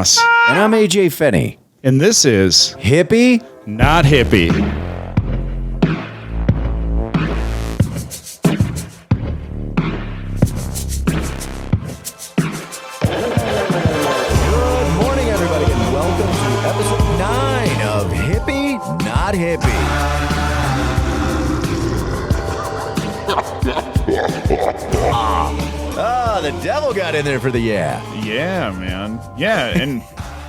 Moss. And I'm AJ Finney. And this is Hippie? Not Hippie. Good morning, everybody, and welcome to episode 9 of Hippie, Not Hippie. The devil got in there for the yeah. Yeah, man. Yeah, and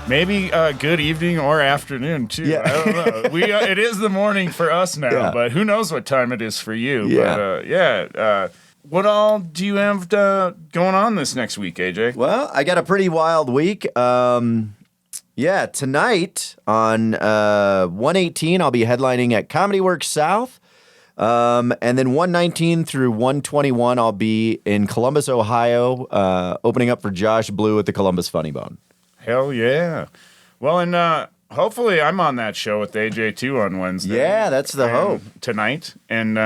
maybe good evening or afternoon, too. Yeah. I don't know. It is the morning for us now, Yeah. but who knows what time it is for you. Yeah. But, what all do you have going on this next week, AJ? Well, I got a pretty wild week. Tonight on 118, I'll be headlining at Comedy Works South. And then 119 through 121, I'll be in Columbus, Ohio, opening up for Josh Blue at the Columbus Funny Bone. Hell yeah. Well, and hopefully I'm on that show with AJ, too, on Wednesday. Yeah, that's the hope. Tonight, and,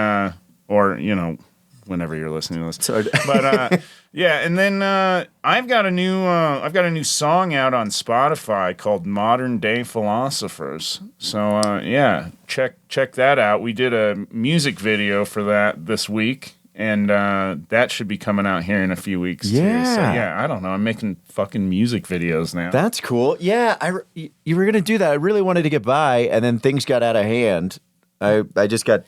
or, whenever you're listening to this. So- But yeah, and then I've got a new song out on Spotify called Modern Day Philosophers. So yeah, check that out. We did a music video for that this week, and that should be coming out here in a few weeks. Yeah. Too. So yeah, I don't know. I'm making fucking music videos now. That's cool. Yeah, you were going to do that. I really wanted to get by, and then things got out of hand. I just got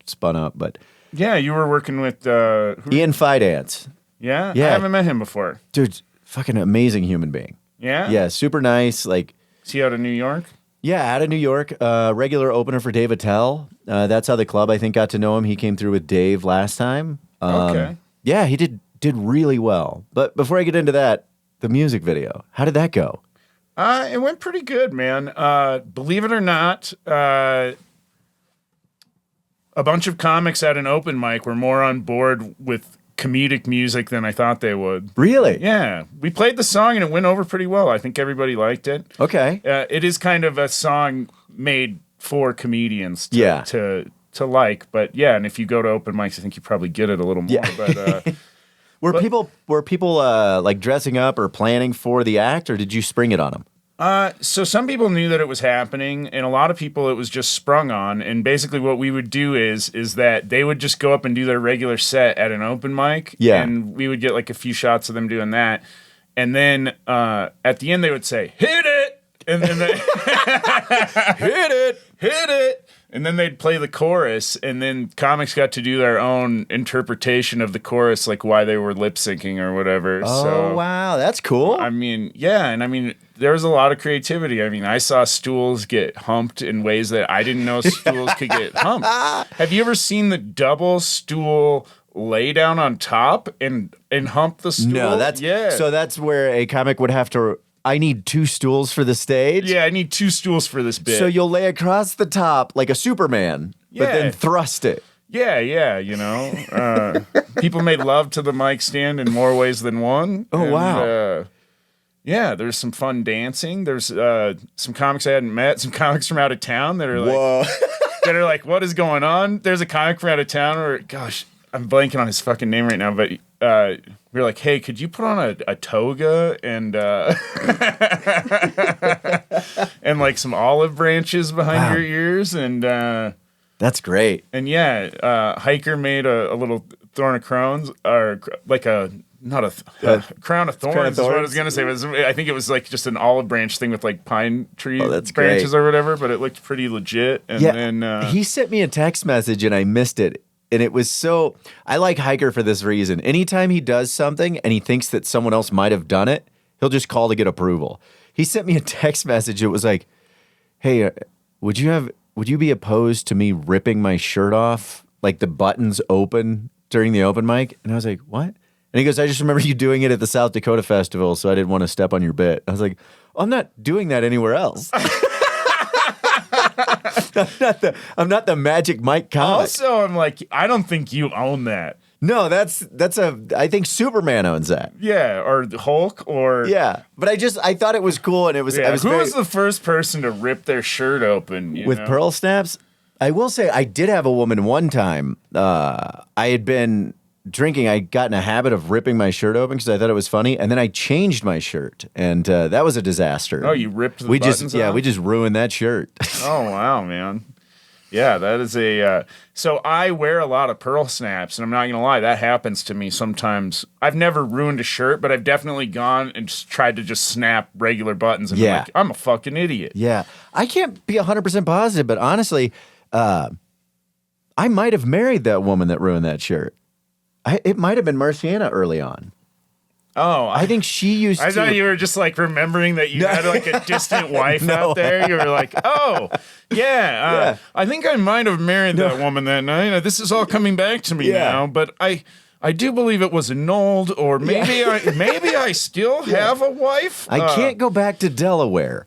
spun up, but... Yeah, you were working with Ian Fidance. Yeah? Yeah. I haven't met him before. Dude, fucking amazing human being. Yeah? Yeah, super nice. Like, Is he out of New York? yeah, out of New York, regular opener for Dave Attell. That's how the club, I think, got to know him. He came through with Dave last time. Okay. Yeah, he did really well. But before I get into that, the music video, how did that go? It went pretty good, man. Believe it or not, a bunch of comics at an open mic were more on board with comedic music than I thought they would. Really? Yeah, we played the song and it went over pretty well. I think everybody liked it. Okay. It is kind of a song made for comedians Yeah. to like, but yeah, and if you go to open mics, I think you probably get it a little more. Yeah. But Were people like dressing up or planning for the act, or did you spring it on them? So some people knew that it was happening, and a lot of people it was just sprung on. And basically, what we would do is that they would just go up and do their regular set at an open mic, Yeah. and we would get like a few shots of them doing that, and then at the end they would say "hit it," and then they hit it, and then they'd play the chorus, and then comics got to do their own interpretation of the chorus, like why they were lip syncing or whatever. Oh, So, wow. That's cool. I mean, yeah, and I mean, there was a lot of creativity. I mean, I saw stools get humped in ways that I didn't know stools could get humped. Have you ever seen the double stool lay down on top and hump the stool? No, so that's where a comic would have to. I need 2 stools for the stage. Yeah, I need 2 stools for this bit. So you'll lay across the top like a Superman, but Yeah. then thrust it. Yeah, people made love to the mic stand in more ways than one. Oh, And, wow. yeah, there's some fun dancing. There's some comics I hadn't met, some comics from out of town that are like, Whoa. that are like, what is going on? There's a comic from out of town where, gosh, I'm blanking on his fucking name right now, but we were like, hey, could you put on a toga and and like some olive branches behind Wow. your ears? And That's great. Hiker made a little thorn of crowns, or like a not a crown of thorns is what I was gonna say. I think it was like just an olive branch thing with like pine tree that's branches great. or whatever, but it looked pretty legit. And then he sent me a text message and I missed it. And it was so, I like Hiker for this reason. Anytime he does something and he thinks that someone else might have done it, he'll just call to get approval. He sent me a text message. It was like, hey, would you be opposed to me ripping my shirt off, like the buttons open during the open mic? And I was like, what? And he goes, I just remember you doing it at the South Dakota Festival, so I didn't want to step on your bit. I was like, I'm not doing that anywhere else. I'm not the Magic Mike comic. also, I'm like, I don't think you own that. No, I think Superman owns that. Yeah, or Hulk, or Yeah, but I thought it was cool, and it was. yeah. I was Who very, was the first person to rip their shirt open you with know? pearl snaps? I will say I did have a woman one time. I had been drinking, I got in a habit of ripping my shirt open because I thought it was funny, and then I changed my shirt, and that was a disaster. Oh, you ripped the we buttons just off? we just ruined that shirt. Oh, wow, man. Yeah, that is a. So I wear a lot of pearl snaps, and I'm not gonna lie, that happens to me sometimes. I've never ruined a shirt, but I've definitely gone and just tried to just snap regular buttons, and Yeah. like, I'm a fucking idiot. Yeah, I can't be 100% positive, but honestly, I might have married that woman that ruined that shirt. It might have been Marciana early on. Oh, I think she used I to. thought you were just like remembering that you had like a distant wife No. out there. You were like, oh, yeah, I think I might have married that woman that night. This is all coming back to me Yeah. now, but I do believe it was annulled, or maybe I still have a wife. I can't go back to Delaware.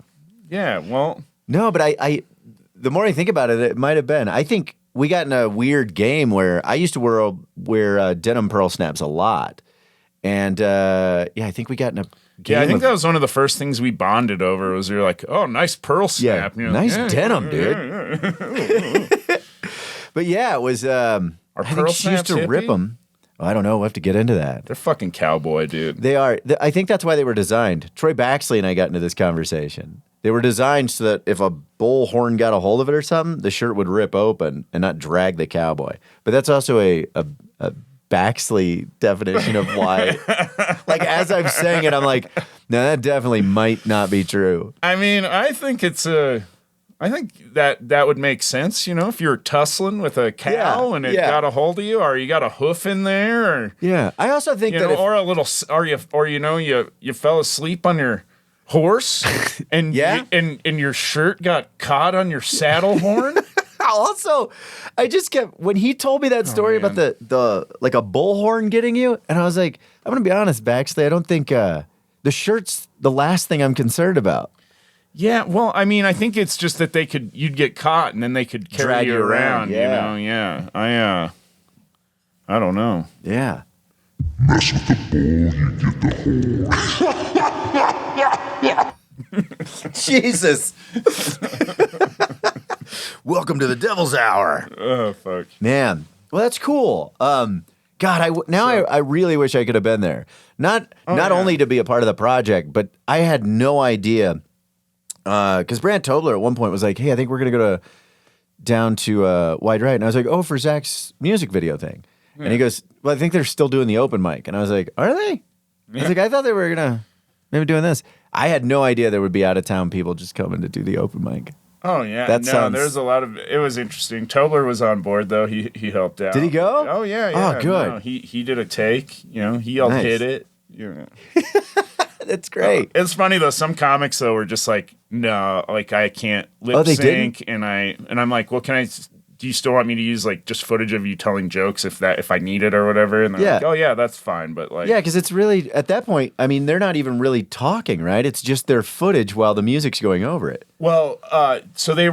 Yeah, well, No, but I the more I think about it, it might have been. I think we got in a weird game where I used to wear denim pearl snaps a lot. And I think we got in a game. yeah, I think of, that was one of the first things we bonded over. Was you're like, oh, nice pearl snap. You know, nice yeah, denim, yeah, dude. But yeah, it was. I think pearl she used to snaps rip hippie? them. I don't know. We'll have to get into that. They're fucking cowboy, dude. They are. I think that's why they were designed. Troy Baxley and I got into this conversation. They were designed so that if a bullhorn got a hold of it or something, the shirt would rip open and not drag the cowboy. But that's also a Baxley definition of why. Like, as I'm saying it, I'm like, no, that definitely might not be true. I mean, I think I think that would make sense, you know, if you're tussling with a cow Yeah, and it yeah. got a hold of you, or you got a hoof in there, or Yeah. I also think you that know, if, or a little, or you know, you fell asleep on your horse, and Yeah? and your shirt got caught on your saddle horn. also, I just kept when he told me that story about man. the like a bullhorn getting you, and I was like, I'm gonna be honest, Baxley, I don't think the shirt's the last thing I'm concerned about. Yeah, well, I mean, I think it's just that you'd get caught, and then they could carry Drag you you around, around. yeah. You know, yeah. I don't know. Yeah. Jesus. Welcome to the Devil's Hour. Oh fuck. Man. Well, that's cool. God, I really wish I could have been there. Not yeah. only to be a part of the project, but I had no idea. Because Brant Tobler at one point was like, "Hey, I think we're gonna go down to Wide Right," and I was like, "Oh, for Zach's music video thing." Yeah. And he goes, "Well, I think they're still doing the open mic," and I was like, "Are they?" I was like, "I thought they were gonna maybe doing this." I had no idea there would be out of town people just coming to do the open mic. Oh yeah, That no, sounds- there's a lot of. It was interesting. Tobler was on board though. He helped out. Did he go? Oh yeah. Oh, good. No, he did a take. You know, he all Nice. hit it. You know. That's great. It's funny though. Some comics though were just like, no, like I can't lip they sync, and I'm like, well, can I? Do you still want me to use like just footage of you telling jokes if I need it or whatever? And they're Yeah. like, oh yeah, that's fine. But like, Yeah, because it's really at that point. I mean, they're not even really talking, right? It's just their footage while the music's going over it. well, so they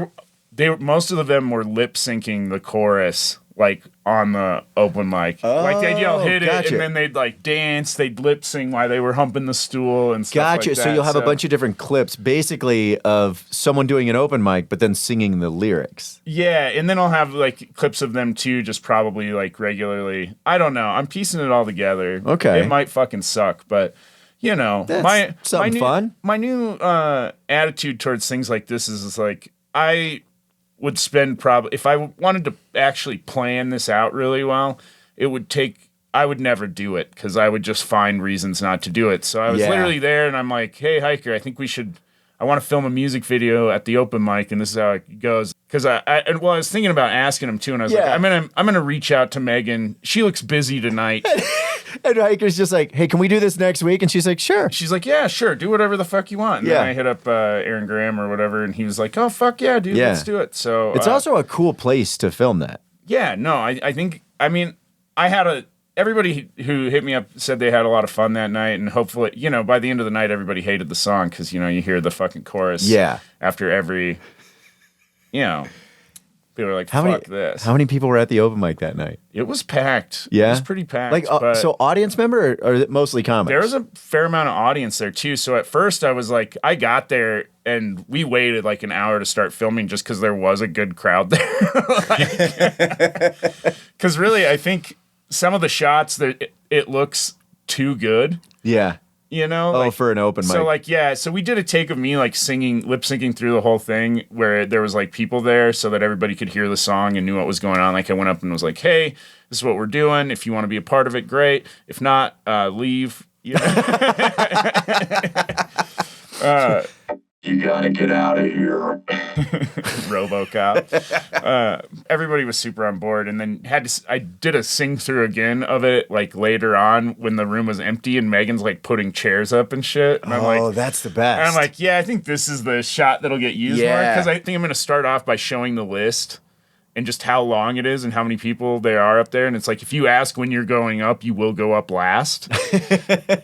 most of them were lip syncing the chorus like on the open mic. Like they'd yell hit it, gotcha. and then they'd like dance, they'd lip sing while they were humping the stool and stuff Gotcha. like that. So you'll have a bunch of different clips, basically of someone doing an open mic, but then singing the lyrics. yeah, and then I'll have like clips of them too, just probably like regularly. I don't know. I'm piecing it all together. Okay. It might fucking suck, but you know, That's something new, fun. My new attitude towards things like this is like I would spend probably if I wanted to actually plan this out really well, it would take. I would never do it because I would just find reasons not to do it. So I was Yeah. literally there, and I'm like, "Hey, Hiker, I think we should. I want to film a music video at the open mic, and this is how it goes." Because I was thinking about asking him too, and I was Yeah. like, I'm gonna reach out to Megan. She looks busy tonight. And Hiker's just like, "Hey, can we do this next week?" And she's like, "Sure." She's like, yeah, sure, do whatever the fuck you want. And Yeah. then I hit up Aaron Graham or whatever, and he was like, oh fuck yeah, dude, Yeah. let's do it. So It's also a cool place to film that. yeah, no, I think I mean I had everybody who hit me up said they had a lot of fun that night, and hopefully, you know, by the end of the night, everybody hated the song because you know you hear the fucking chorus. Yeah. After every, you know, people are like, How fuck many? this. How many people were at the open mic that night? It was packed. Yeah, It was pretty packed. Like, but so audience member or is it mostly comics? there was a fair amount of audience there too. So at first I was like, I got there and we waited like an hour to start filming just because there was a good crowd there. Because really, I think some of the shots that it looks too good. Yeah. You know, Oh, for an open mic. So like, yeah, so we did a take of me like lip syncing through the whole thing where there was like people there so that everybody could hear the song and knew what was going on. Like I went up and was like, hey, this is what we're doing. If you want to be a part of it, great. If not, leave. You know? You gotta get out of here. RoboCop. Everybody was super on board, and then I did a sing through again of it like later on when the room was empty and Megan's like putting chairs up and shit. And I'm like, that's the best. And I'm like, yeah, I think this is the shot that'll get used more because I think I'm gonna start off by showing the list and just how long it is and how many people there are up there. And it's like, if you ask when you're going up, you will go up last.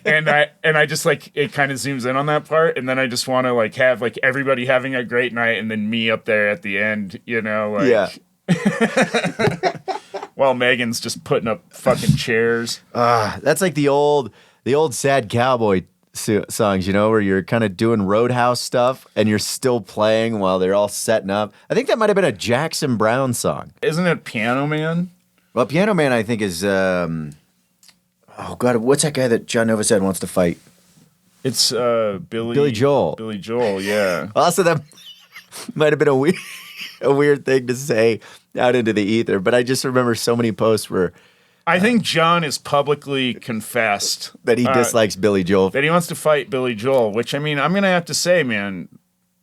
and I just like, it kind of zooms in on that part. And then I just want to like have like everybody having a great night and then me up there at the end, you know, like, yeah. While Megan's just putting up fucking chairs. That's like the old sad cowboy songs, you know, where you're kind of doing roadhouse stuff and you're still playing while they're all setting up. I think that might have been a Jackson Browne song. Isn't it Piano Man? Well, Piano Man, I think is, oh God, what's that guy that John Novosad wants to fight? It's Billy Joel. Billy Joel, yeah. Also, that might have been a weird thing to say out into the ether, but I just remember so many posts where I think John is publicly confessed that he dislikes Billy Joel. That he wants to fight Billy Joel, which I mean, I'm going to have to say, man,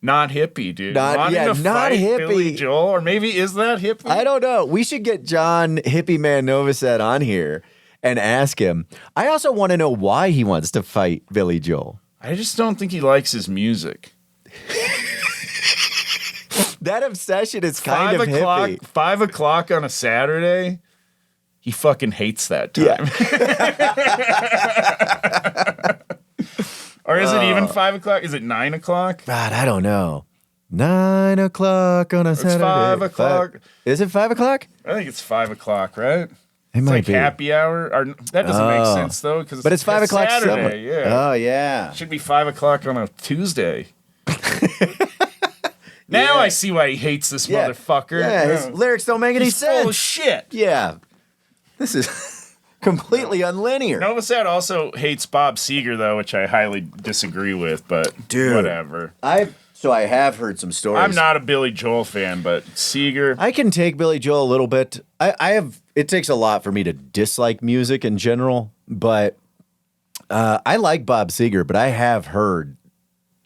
not hippie, dude. Not hippie. Billy Joel, or maybe is that hippie? I don't know. We should get John Hippie Man Novosad on here and ask him. I also want to know why he wants to fight Billy Joel. I just don't think he likes his music. That obsession is kind of hippie. 5 o'clock on a Saturday. He fucking hates that time. Yeah. Or is it even 5 o'clock? Is it 9 o'clock? God, I don't know. 9 o'clock on a Saturday. It's 5 o'clock. Is it 5 o'clock? I think it's 5 o'clock, right? It might like be happy hour. Or, that doesn't make sense though, because it's 5 o'clock Saturday. Yeah. Oh yeah. It should be 5 o'clock on a Tuesday. Now I see why he hates this motherfucker. Yeah, his lyrics don't make any sense. Full of shit. Yeah. This is completely unlinear. Novosad also hates Bob Seger, though, which I highly disagree with, but whatever. I have heard some stories. I'm not a Billy Joel fan, but Seger. I can take Billy Joel a little bit. It takes a lot for me to dislike music in general, but I like Bob Seger, but I have heard,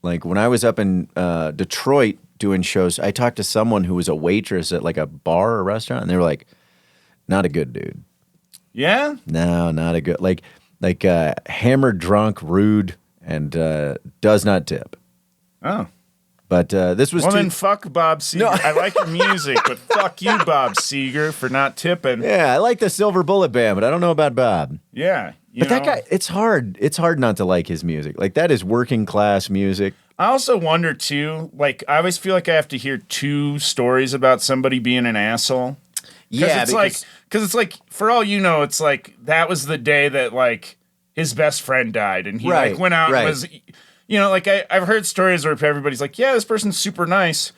like when I was up in Detroit doing shows, I talked to someone who was a waitress at like a bar or restaurant, and they were like, not a good dude. Yeah? No, not a good, like hammered, drunk, rude, and does not tip. Oh. But this was then fuck Bob Seger. No. I like your music, but fuck you, Bob Seger, for not tipping. Yeah, I like the Silver Bullet Band, but I don't know about Bob. Yeah. But that guy, it's hard. It's hard not to like his music. Like, that is working class music. I also wonder, too, like, I always feel like I have to hear 2 stories about somebody being an asshole. Yeah, because it's like, for all you know, it's like, that was the day that, like, his best friend died, and he, like, went out and was, you know, like, I've heard stories where everybody's like, yeah, this person's super nice,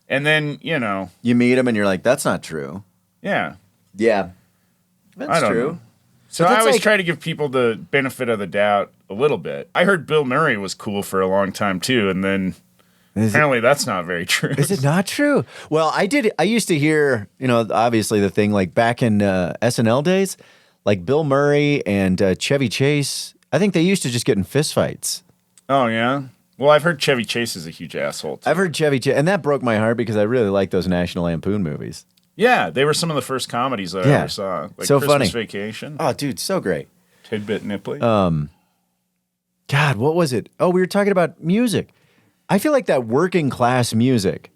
and then, you know. You meet him, and you're like, that's not true. Yeah. Yeah. That's true. Know. So I always try to give people the benefit of the doubt a little bit. I heard Bill Murray was cool for a long time too, and then apparently that's not very true. Is it not true? Well, I used to hear, you know, obviously the thing like back in SNL days, like Bill Murray and Chevy Chase, I think they used to just get in fistfights. Oh, yeah? Well, I've heard Chevy Chase is a huge asshole too. I've heard Chevy Chase, and that broke my heart because I really like those National Lampoon movies. Yeah, they were some of the first comedies that I ever saw. Like so Christmas funny. Vacation. Oh, dude, so great. Tidbit Nipley. God, what was it? Oh, we were talking about music. I feel like that working class music.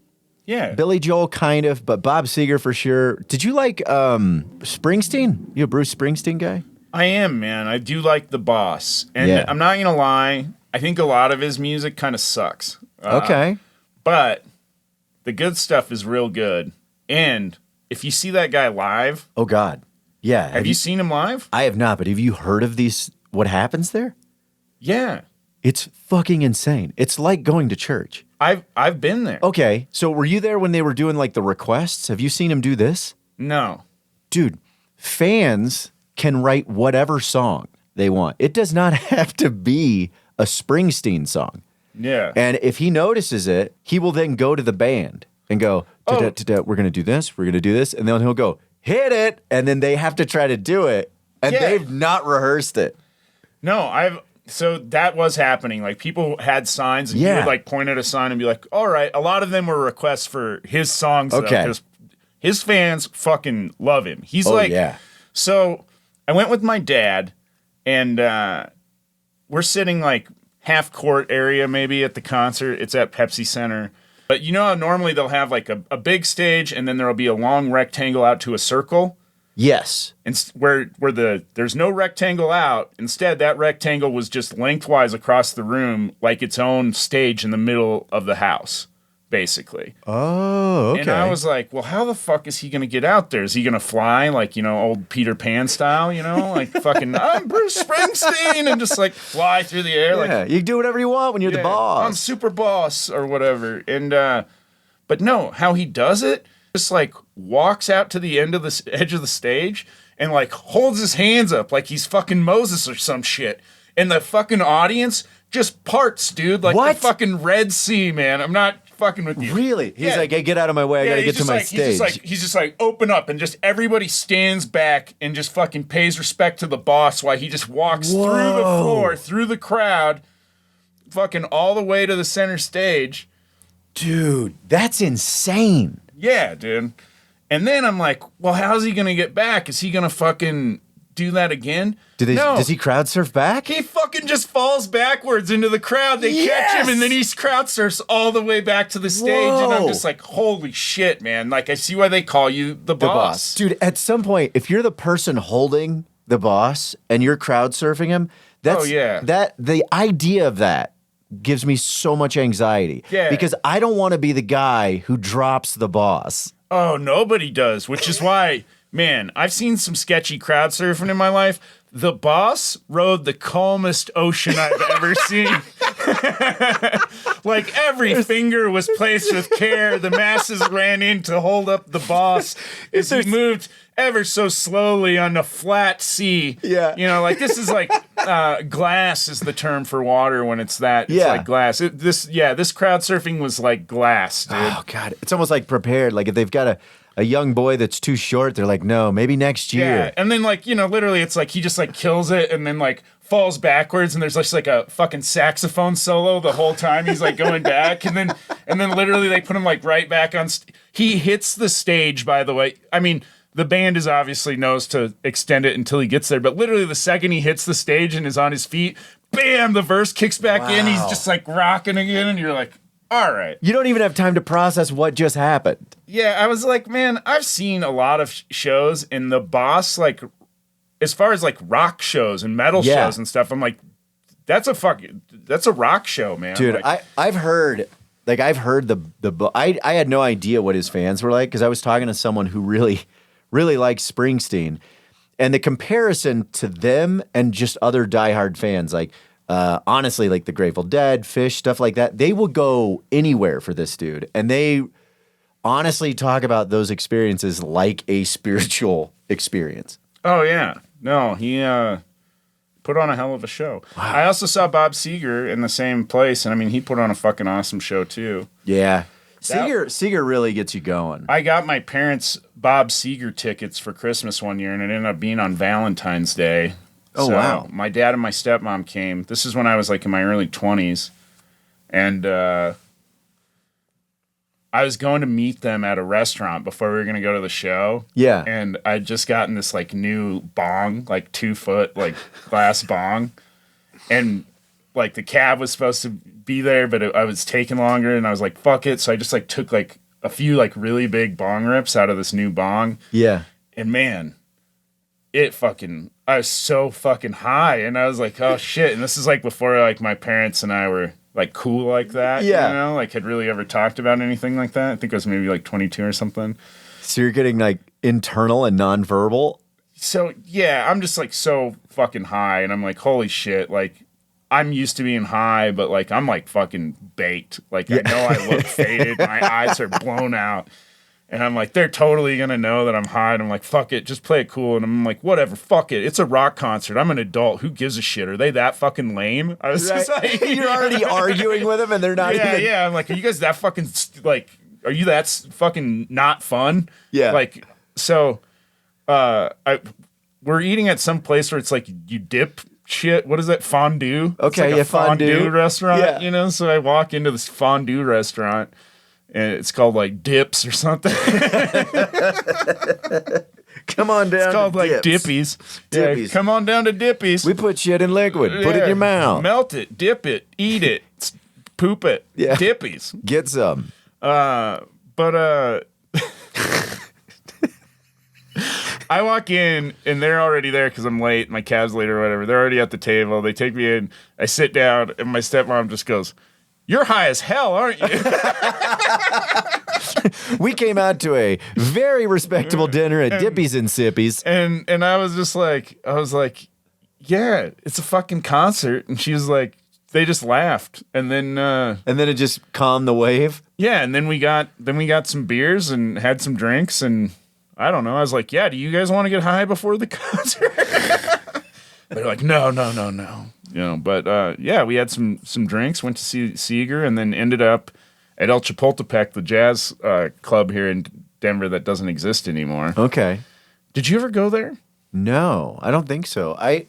Yeah. Billy Joel, kind of, but Bob Seger for sure. Did you like Springsteen? You a Bruce Springsteen guy? I am, man. I do like The Boss. And I'm not going to lie. I think a lot of his music kind of sucks. Okay. But the good stuff is real good. And if you see that guy live. Oh, God. Yeah. Have you seen him live? I have not, but have you heard of what happens there? Yeah. It's fucking insane. It's like going to church. I've been there. Okay. So were you there when they were doing like the requests? Have you seen him do this? No. Dude, fans can write whatever song they want. It does not have to be a Springsteen song. Yeah. And if he notices it, he will then go to the band and go, we're going to do this, we're going to do this. And then he'll go, hit it. And then they have to try to do it. And they've not rehearsed it. No, so that was happening. Like, people had signs, and he would like point at a sign and be like, all right. A lot of them were requests for his songs, though, because his fans fucking love him. He's So I went with my dad, and we're sitting like half court area maybe at the concert. It's at Pepsi Center. But you know how normally they'll have like a big stage, and then there'll be a long rectangle out to a circle? Yes. And where there's no rectangle out. Instead, that rectangle was just lengthwise across the room, like its own stage in the middle of the house, basically. Oh, okay. And I was like, well, how the fuck is he going to get out there? Is he going to fly like, old Peter Pan style, like fucking, I'm Bruce Springsteen, and just like fly through the air? Yeah, you can do whatever you want when you're the boss. I'm super boss or whatever. And, but no, how he does it, just like walks out to the end of the edge of the stage and like holds his hands up like he's fucking Moses or some shit. And the fucking audience just parts, dude. Like the fucking Red Sea, man. I'm not fucking with you. Really? He's like, hey, get out of my way. I gotta get to my stage. He's just like, open up, and just everybody stands back and just fucking pays respect to the boss while he just walks through the floor, through the crowd, fucking all the way to the center stage. Dude, that's insane. Yeah, dude. And then I'm like, well, how's he gonna get back? Is he gonna fucking do that again? Does he crowd surf back? He fucking just falls backwards into the crowd. They catch him, and then he crowd surfs all the way back to the stage. And I'm just like, holy shit, man. Like, I see why they call you the boss. Dude, at some point, if you're the person holding the boss and you're crowd surfing him, the idea of that gives me so much anxiety. Yeah. Because I don't want to be the guy who drops the boss. Oh, nobody does, which is why, man, I've seen some sketchy crowd surfing in my life. The boss rode the calmest ocean I've ever seen. Like, every finger was placed with care. The masses ran in to hold up the boss as he moved ever so slowly on a flat sea. Yeah. Like, this is like glass is the term for water when it's that. It's like glass. This crowd surfing was like glass, dude. Oh, God. It's almost like prepared. Like, if they've got a young boy that's too short, they're like, no, maybe next year. Yeah, and then like, literally it's like he just like kills it and then like falls backwards, and there's just like a fucking saxophone solo the whole time he's like going back, and then literally they put him like right back on. He hits the stage, by the way. I mean, the band is obviously knows to extend it until he gets there, but literally the second he hits the stage and is on his feet, bam, the verse kicks back in. He's just like rocking again, and you're like, all right. You don't even have time to process what just happened. Yeah, I was like, man, I've seen a lot of shows, and the boss, like, as far as like rock shows and metal shows and stuff, I'm like, that's a rock show, man. Dude, like, I've heard I had no idea what his fans were like, because I was talking to someone who really, really likes Springsteen, and the comparison to them and just other diehard fans, like, honestly, like the Grateful Dead, Fish, stuff like that, they will go anywhere for this dude. And they honestly talk about those experiences like a spiritual experience. Oh, yeah. No, he put on a hell of a show. Wow. I also saw Bob Seger in the same place, and I mean, he put on a fucking awesome show, too. Yeah. Seger really gets you going. I got my parents' Bob Seger tickets for Christmas one year, and it ended up being on Valentine's Day. Oh, wow. My dad and my stepmom came. This is when I was like in my early 20s. And I was going to meet them at a restaurant before we were going to go to the show. Yeah. And I'd just gotten this like new bong, like 2-foot, like glass bong. And like the cab was supposed to be there, but I was taking longer, and I was like, fuck it. So I just like took like a few like really big bong rips out of this new bong. Yeah. And man, I was so fucking high, and I was like, oh shit. And this is like before like my parents and I were like cool like that. Yeah. Like had really ever talked about anything like that. I think I was maybe like 22 or something. So you're getting like internal and nonverbal? So yeah, I'm just like so fucking high, and I'm like, holy shit, like I'm used to being high, but like I'm like fucking baked. Like I know I look faded, my eyes are blown out. And I'm like, they're totally going to know that I'm high. And I'm like, fuck it, just play it cool. And I'm like, whatever, fuck it. It's a rock concert. I'm an adult. Who gives a shit? Are they that fucking lame? I was just like, You're already arguing with them and they're not even. Yeah. I'm like, are you guys that fucking, like, are you that fucking not fun? Yeah. Like, so we're eating at some place where it's like you dip shit. What is that? Fondue? Okay, it's like a fondue restaurant, Yeah. you know? So I walk into this fondue restaurant and it's called like Dips or something. Come on down. It's called to like Dips. Dippies. Dippies. Yeah, come on down to Dippies. We put shit in liquid. Put it in your mouth. Melt it, dip it, eat it, poop it. Yeah. Dippies. Get some. But I walk in and they're already there because I'm late. My cab's late or whatever. They're already at the table. They take me in. I sit down and my stepmom just goes, "You're high as hell, aren't you?" We came out to a very respectable dinner at Dippies and Sippies. And I was just like, yeah, it's a fucking concert. And she was like, they just laughed. And then And then it just calmed the wave. yeah, and then we got some beers and had some drinks, and I don't know. I was like, yeah, do you guys want to get high before the concert? They're like, no. You know, but yeah, we had some drinks, went to see Seeger, and then ended up at El Chapultepec, the jazz club here in Denver that doesn't exist anymore. Okay. Did you ever go there? No, I don't think so. I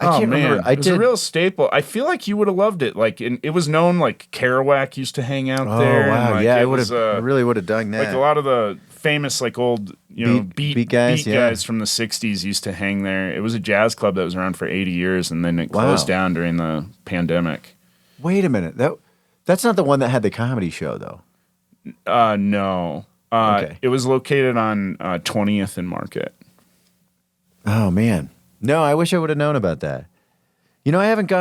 Oh can't man, remember. it was a real staple. I feel like you would have loved it. Like, it was known like Kerouac used to hang out there. Oh wow, and, like, yeah, it I would was, have. I really would have done that. like a lot of the famous like old Beat guys, yeah. guys from the 60s used to hang there. It was a jazz club that was around for 80 years and then it closed down during the pandemic. Wait a minute. That's not the one that had the comedy show though. No. Okay. It was located on 20th and Market. Oh man. No, I wish I would have known about that. You know, I haven't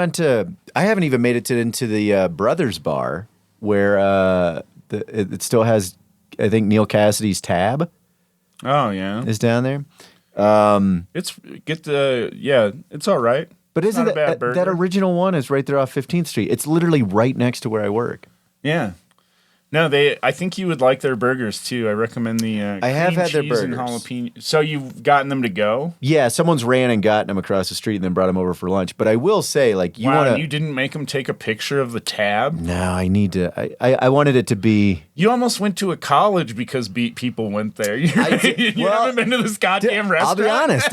even made it into the Brothers Bar where it still has, I think, Neil Cassidy's tab Oh yeah. is down there. It's all right. But It's isn't not a bad that burger. original one is right there off 15th Street? It's literally right next to where I work. Yeah. No, I think you would like their burgers too. I recommend the I have cream had their cheese and burgers. jalapeno. So you've gotten them to go? Yeah, someone's ran and gotten them across the street and then brought them over for lunch. But I will say, like, you Wow, want and to. you didn't make them take a picture of the tab? No, I need to. I wanted it to be. You almost went to a college because people went there. You haven't been to this goddamn restaurant? I'll be honest.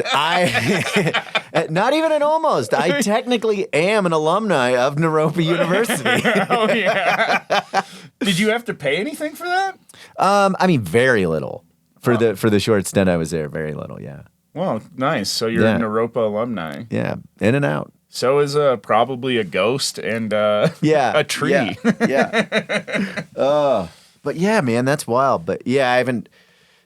Not even an almost. I technically am an alumni of Naropa University. Oh yeah. Did you have to pay anything for that? I mean, very little for the short stint I was there. Very little. Yeah. Well, nice. So you're Yeah. a Naropa alumni. Yeah. In and out. So is probably a ghost and Yeah. a tree. Yeah. But yeah, man, that's wild. But yeah, I haven't.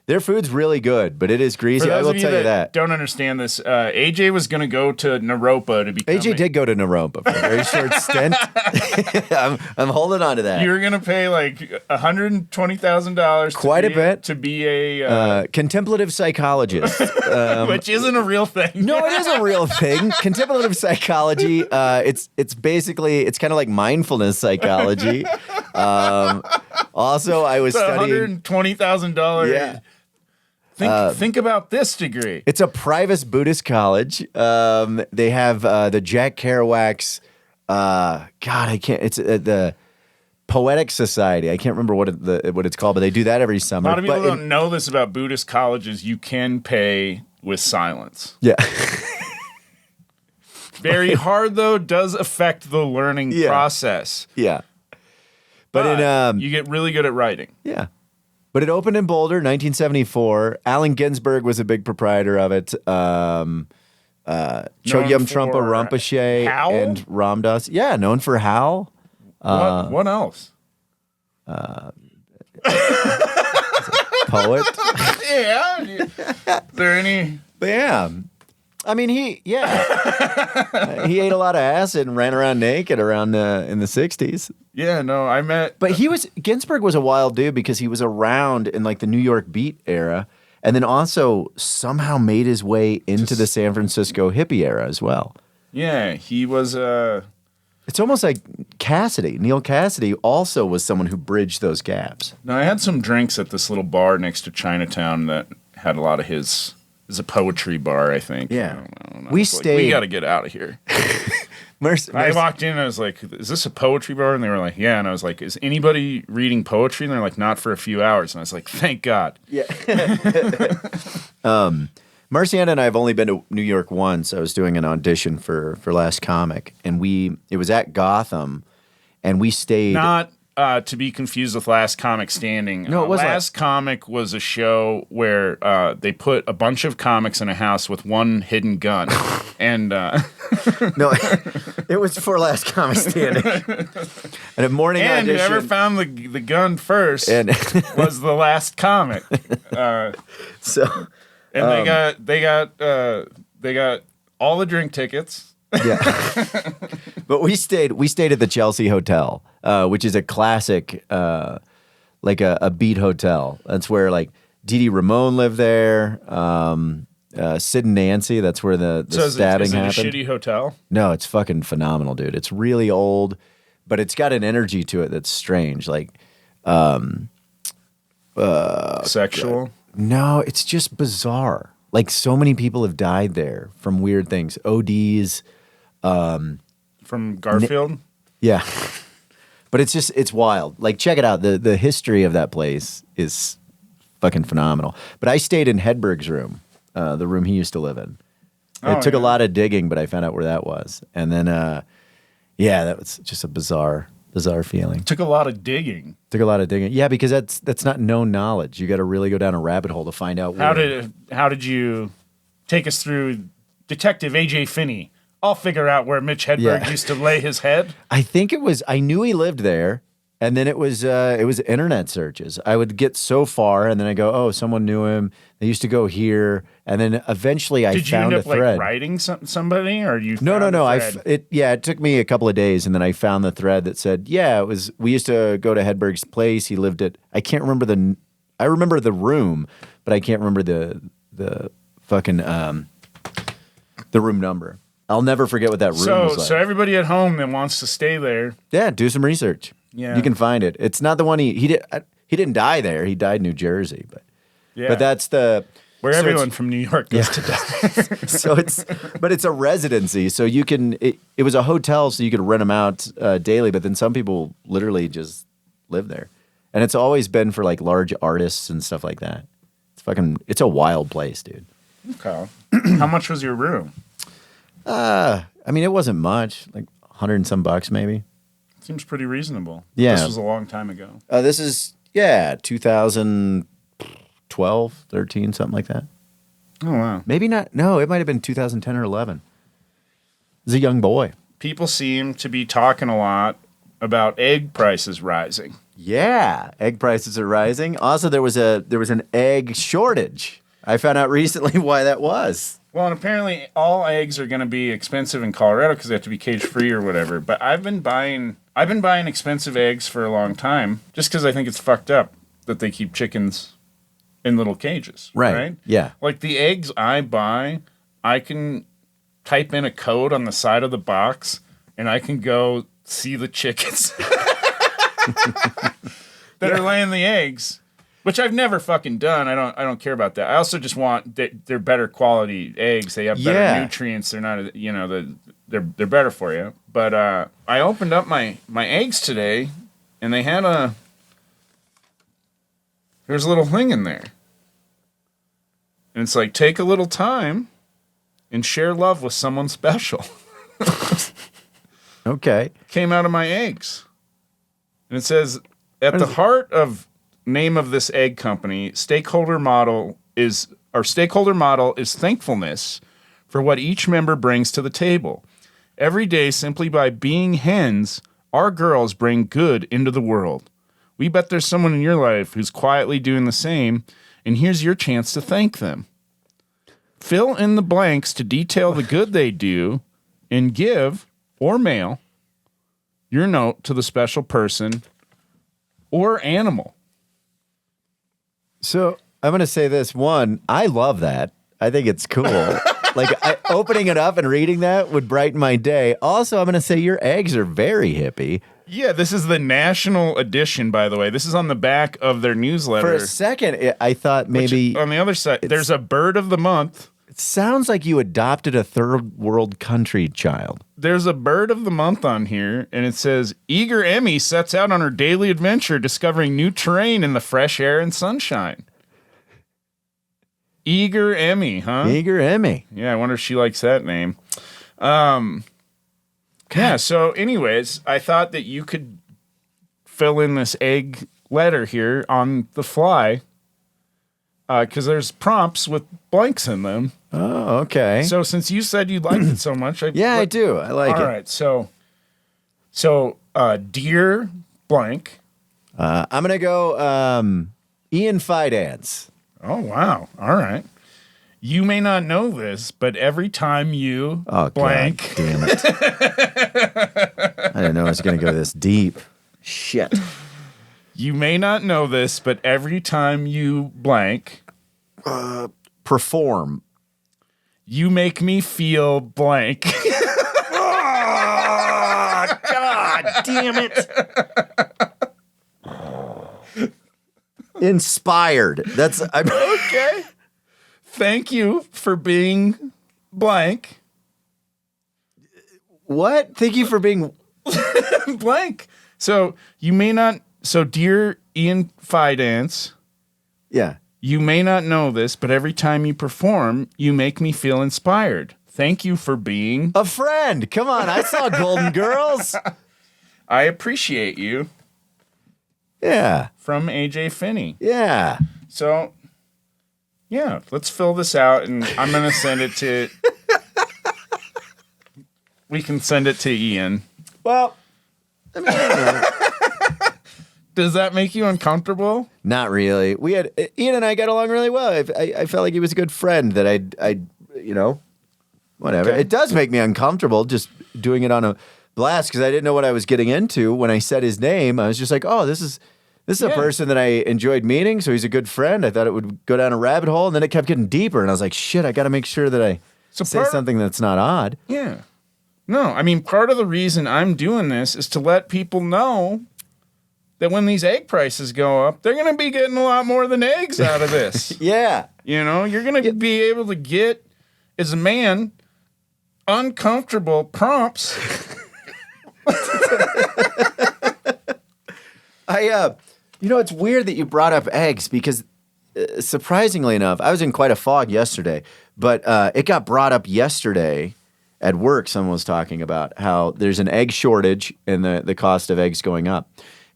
Their food's really good, but it is For greasy. I those will of you tell you that. don't understand this, AJ was going to go to Naropa to become. AJ did go to Naropa for a very short stint. I'm holding on to that. You were going to pay like $120,000. Quite a bit. to be a, Contemplative psychologist. which isn't a real thing. No, it is a real thing. Contemplative psychology. It's basically it's kind of like mindfulness psychology. Also, I was It's studying. $120,000. Yeah. Think about this degree. It's a private Buddhist college. They have the Jack Kerouac's. God, I can't. It's the Poetic Society. I can't remember what it's called, but they do that every A summer. lot of people But don't know this about Buddhist colleges. You can pay with silence. yeah. Very hard, though, does affect the learning Yeah. process. Yeah. But in you get really good at writing. yeah. But it opened in Boulder, 1974. Allen Ginsberg was a big proprietor of it. Chogyam Trungpa for Rinpoche Howl? and Ramdas. Yeah, known for Howl. What else? Poet. Yeah. Is there any? But yeah. I mean, he ate a lot of acid and ran around naked around in the 60s. Yeah, no, I met. But Ginsberg was a wild dude because he was around in like the New York beat era and then also somehow made his way into the San Francisco hippie era as well. Yeah, he was. It's almost like Cassidy. Neil Cassidy also was someone who bridged those gaps. Now, I had some drinks at this little bar next to Chinatown that had a lot of his. It's a poetry bar, I think. Yeah. I don't know. We It's like, stayed- we got to get out of here. I walked in and I was like, is this a poetry bar? And they were like, yeah. And I was like, is anybody reading poetry? And they're like, not for a few hours. And I was like, thank God. Yeah. Marciana and I have only been to New York once. I was doing an audition for Last Comic, and it was at Gotham, and we stayed. Not to be confused with Last Comic Standing. No, it wasn't. Last Comic was a show where they put a bunch of comics in a house with one hidden gun. And No, it was for Last Comic Standing. And a morning and audition. whoever found the gun first And was the Last Comic. so, And they got all the drink tickets. yeah. But we stayed at the Chelsea Hotel, which is a classic, like a beat hotel. That's where like Dee Ramone lived there. Sid and Nancy. That's where the So stabbing is it happened. a shitty hotel? No, it's fucking phenomenal, dude. It's really old, but it's got an energy to it that's strange. Like, Sexual? no, it's just bizarre. Like, so many people have died there from weird things. ODs. From Garfield? Yeah. But it's wild. Like, check it out. The history of that place is fucking phenomenal. But I stayed in Hedberg's room, the room he used to live in. It took a lot of digging, but I found out where that was. And then, yeah, that was just a bizarre feeling. Took a lot of digging. Took a lot of digging. Yeah, because that's not known knowledge. You got to really go down a rabbit hole to find out. How did you take us through Detective AJ Finney? I'll figure out where Mitch Hedberg used to lay his head. I think I knew he lived there, and then it was internet searches. I would get so far, and then I go, oh, someone knew him. They used to go here, and then eventually I Did you found end up a thread. like writing somebody, or you? No. found a thread? It took me a couple of days, and then I found the thread that said, yeah, it was. We used to go to Hedberg's place. He lived at. I can't remember I remember the room, but I can't remember the fucking the room number. I'll never forget what that room was like. So everybody at home that wants to stay there, Yeah, do some research. Yeah. You can find it. It's not the one he did. He didn't die there. He died in New Jersey, but that's the where so everyone it's- from New York goes to die. so it's a residency. So you can. It was a hotel, so you could rent them out daily. But then some people literally just live there, and it's always been for like large artists and stuff like that. It's a wild place, dude. Okay. How much was your room? I mean, it wasn't much, like $100 and some bucks maybe. Seems pretty reasonable. Yeah. This was a long time ago. This is 2012, 13, something like that. Oh, wow. Maybe not. No, it might have been 2010 or 11. I was a young boy. People seem to be talking a lot about egg prices rising. Yeah, egg prices are rising. Also, there was an egg shortage. I found out recently why that was. Well, and apparently all eggs are going to be expensive in Colorado because they have to be cage free or whatever. But I've been buying expensive eggs for a long time just because I think it's fucked up that they keep chickens in little cages. Right? Yeah. Like the eggs I buy, I can type in a code on the side of the box and I can go see the chickens that are laying the eggs. Which I've never fucking done. I don't care about that. I also just want they're better quality eggs. They have better nutrients. They're not they're better for you. But I opened up my eggs today, and they had there's a little thing in there, and it's like take a little time and share love with someone special. Okay. Came out of my eggs, and it says at the heart of name of this egg company, stakeholder model is thankfulness for what each member brings to the table. Every day, simply by being hens, our girls bring good into the world. We bet there's someone in your life who's quietly doing the same, and here's your chance to thank them. Fill in the blanks to detail the good they do, and give or mail your note to the special person or animal. So I'm going to say this. One, I love that. I think it's cool. Opening it up and reading that would brighten my day. Also, I'm going to say your eggs are very hippie. Yeah, this is the national edition, by the way. This is on the back of their newsletter. For a second, I thought maybe on the other side, there's a bird of the month. it sounds like you adopted a third world country child. There's a bird of the month on here, and it says, Eager Emmy sets out on her daily adventure discovering new terrain in the fresh air and sunshine. Eager Emmy, huh? Eager Emmy. Yeah, I wonder if she likes that name. Yeah, so anyways, I thought that you could fill in this egg letter here on the fly because there's prompts with blanks in them. Oh, okay. So since you said you liked it so much, I do. I like it. All right, so dear blank. I'm going to go Ian Fidance. Oh, wow. All right. You may not know this, but every time you blank. God damn it. I didn't know I was going to go this deep. Shit. You may not know this, but every time you blank. Perform. You make me feel blank. Oh, God damn it. Inspired. Okay. Thank you for being blank. What? Thank you for being blank. So you may not. So dear Ian Fidance. Yeah. You may not know this, but every time you perform, you make me feel inspired. Thank you for being a friend. Come on, I saw Golden Girls. I appreciate you. Yeah. From AJ Finney. Yeah. So, yeah, let's fill this out, and I'm going to send it to... We can send it to Ian. Well, I mean, does that make you uncomfortable? Not really. Ian and I got along really well. I felt like he was a good friend that I whatever. Okay. It does make me uncomfortable just doing it on a blast because I didn't know what I was getting into when I said his name. I was just like, oh, this is a person that I enjoyed meeting, so he's a good friend. I thought it would go down a rabbit hole, and then it kept getting deeper, and I was like, shit, I got to make sure that I say something that's not odd. Yeah. No, I mean, part of the reason I'm doing this is to let people know that when these egg prices go up, they're going to be getting a lot more than eggs out of this. Yeah. You know, you're going to be able to get, as a man, uncomfortable prompts. It's weird that you brought up eggs because surprisingly enough, I was in quite a fog yesterday, but it got brought up yesterday at work. Someone was talking about how there's an egg shortage and the cost of eggs going up.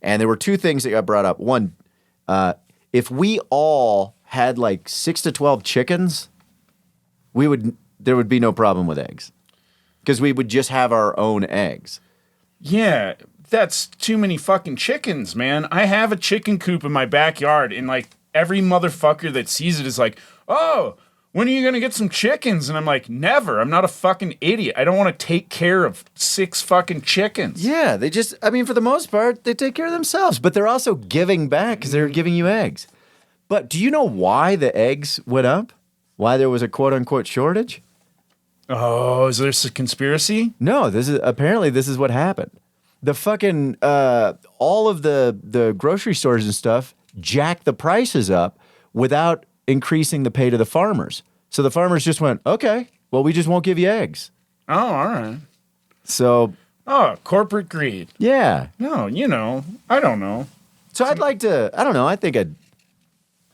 And there were two things that got brought up. One, if we all had like 6 to 12 chickens, there would be no problem with eggs because we would just have our own eggs. Yeah, that's too many fucking chickens, man. I have a chicken coop in my backyard, and like every motherfucker that sees it is like, oh, when are you going to get some chickens? And I'm like, never. I'm not a fucking idiot. I don't want to take care of 6 fucking chickens. Yeah, for the most part, they take care of themselves, but they're also giving back because they're giving you eggs. But do you know why the eggs went up? Why there was a quote unquote shortage? Oh, is there a conspiracy? No, this is what happened. The fucking all of the grocery stores and stuff jacked the prices up without increasing the pay to the farmers. So the farmers just went, okay, well, we just won't give you eggs. Oh, all right. So. Oh, corporate greed. Yeah. No, I don't know. So I'd like to, I don't know, I think I'd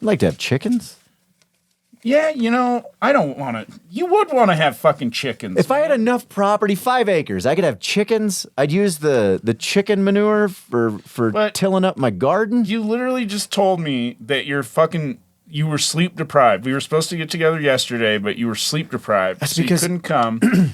like to have chickens. Yeah, I don't want to. You would want to have fucking chickens. If I had enough property, 5 acres, I could have chickens. I'd use the chicken manure for tilling up my garden. You literally just told me that you were sleep deprived. We were supposed to get together yesterday, but you were sleep deprived. That's so because you couldn't come.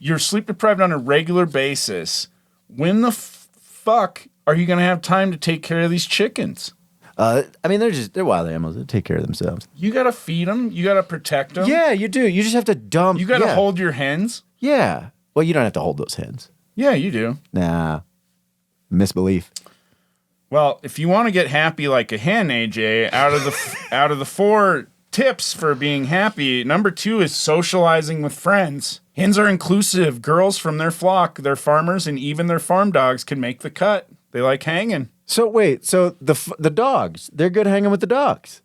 You're sleep deprived on a regular basis. When the fuck are you going to have time to take care of these chickens? They're wild animals. They take care of themselves. You got to feed them. You got to protect them. Yeah, you do. You just have to dump. You got to hold your hens. Yeah. Well, you don't have to hold those hens. Yeah, you do. Nah. Misbelief. Well, if you want to get happy like a hen, AJ, out of the 4 tips for being happy. Number 2 is socializing with friends. Hens are inclusive. Girls from their flock, their farmers, and even their farm dogs can make the cut. They like hanging. So wait, so the dogs, they're good hanging with the dogs.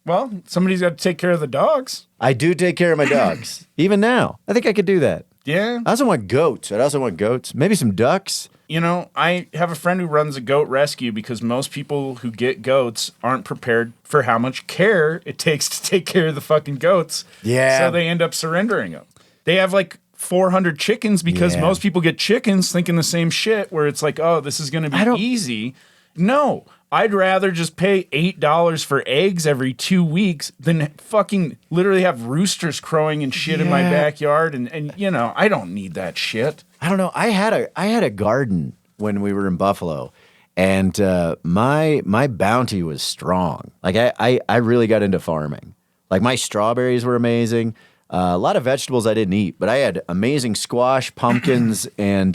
Well, somebody's got to take care of the dogs. I do take care of my dogs. Even now. I think I could do that. Yeah. I also want goats. I'd also want goats. Maybe some ducks. You know, I have a friend who runs a goat rescue because most people who get goats aren't prepared for how much care it takes to take care of the fucking goats. Yeah. So they end up surrendering them. They have like 400 chickens because most people get chickens thinking the same shit where it's like, oh, this is going to be easy. No, I'd rather just pay $8 for eggs every 2 weeks than fucking literally have roosters crowing and shit in my backyard. And you know, I don't need that shit. I don't know. I had a garden when we were in Buffalo, and my bounty was strong. Like I really got into farming. Like my strawberries were amazing. A lot of vegetables I didn't eat, but I had amazing squash, pumpkins, and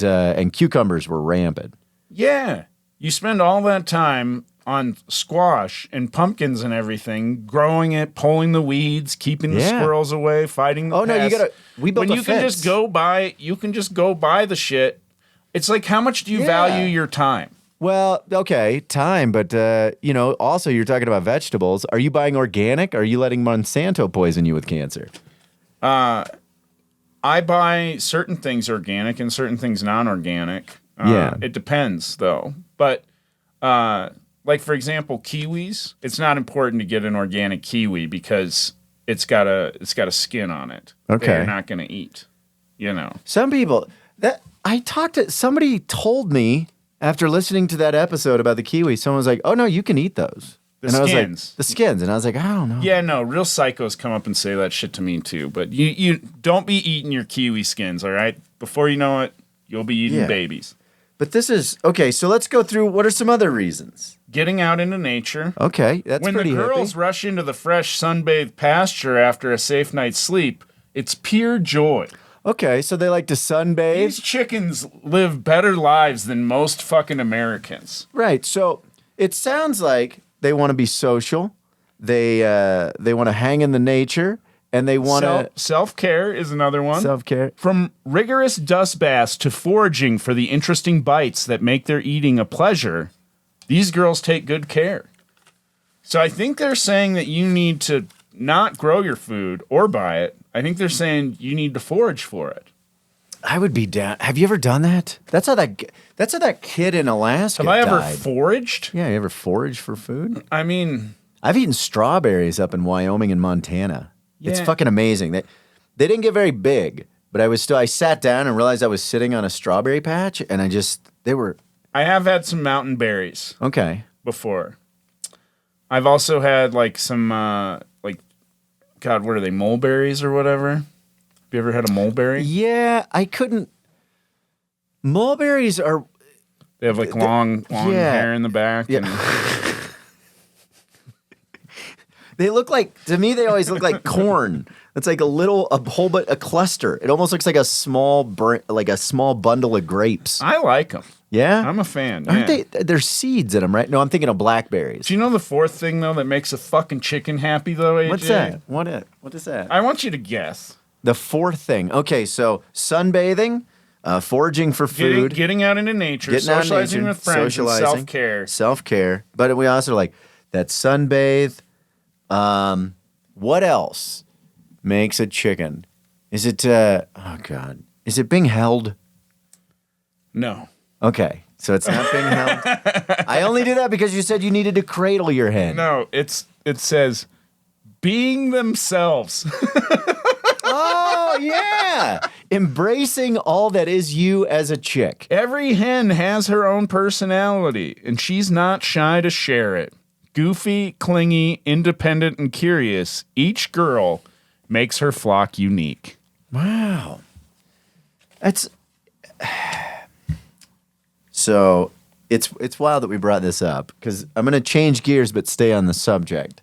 cucumbers were rampant. Yeah. You spend all that time on squash and pumpkins and everything, growing it, pulling the weeds, keeping the squirrels away, fighting the pests. We built when a fence. You can just go buy the shit. It's like, how much do you value your time? Well, okay, time, but also you're talking about vegetables. Are you buying organic? Or are you letting Monsanto poison you with cancer? I buy certain things organic and certain things non-organic. It depends, though. But, like, for example, kiwis, it's not important to get an organic kiwi because it's got a skin on it. Okay. They're not going to eat, you know. Some people, somebody told me after listening to that episode about the kiwi, someone was like, oh, no, you can eat those. The skins. I was like, the skins. And I was like, I don't know. Yeah, no, real psychos come up and say that shit to me, too. But you don't be eating your kiwi skins, all right? Before you know it, you'll be eating babies. But this is, okay, so let's go through, what are some other reasons? Getting out into nature. Okay, that's pretty When the girls hippie. rush into the fresh sunbathed pasture after a safe night's sleep, it's pure joy. Okay, so they like to sunbathe. These chickens live better lives than most fucking Americans. Right, so it sounds like they want to be social, they want to hang in the nature, and they want to... Self-care is another one. Self-care. From rigorous dust baths to foraging for the interesting bites that make their eating a pleasure, these girls take good care. So I think they're saying that you need to not grow your food or buy it. I think they're saying you need to forage for it. I would be down. Have you ever done that? That's how that kid in Alaska Have I ever died. foraged? Yeah, you ever foraged for food? I mean... I've eaten strawberries up in Wyoming and Montana. Yeah. It's fucking amazing. They didn't get very big, but I sat down and realized I was sitting on a strawberry patch, and they were... I have had some mountain berries. Okay. Before. I've also had like some, God, what are they, mulberries or whatever? Have you ever had a mulberry? Yeah, I couldn't... Mulberries are... They have like long hair in the back. Yeah. And... They look like, to me, they always look like corn. It's like a cluster. It almost looks like a small bundle of grapes. I like them. Yeah? I'm a fan. Aren't they? There's seeds in them, right? No, I'm thinking of blackberries. Do you know the fourth thing, though, that makes a fucking chicken happy, though, AJ? What's that? What is that? I want you to guess. The fourth thing. Okay, so sunbathing, foraging for food. Getting out into nature, socializing with friends, and self-care. Self-care. But we also like that sunbathe. What else makes a chicken? Is it, oh God, is it being held? No. Okay, so it's not being held. I only do that because you said you needed to cradle your hen. No, it says being themselves. Oh, yeah. Embracing all that is you as a chick. Every hen has her own personality, and she's not shy to share it. Goofy, clingy, independent, and curious, each girl makes her flock unique. Wow. So it's wild that we brought this up because I'm going to change gears but stay on the subject.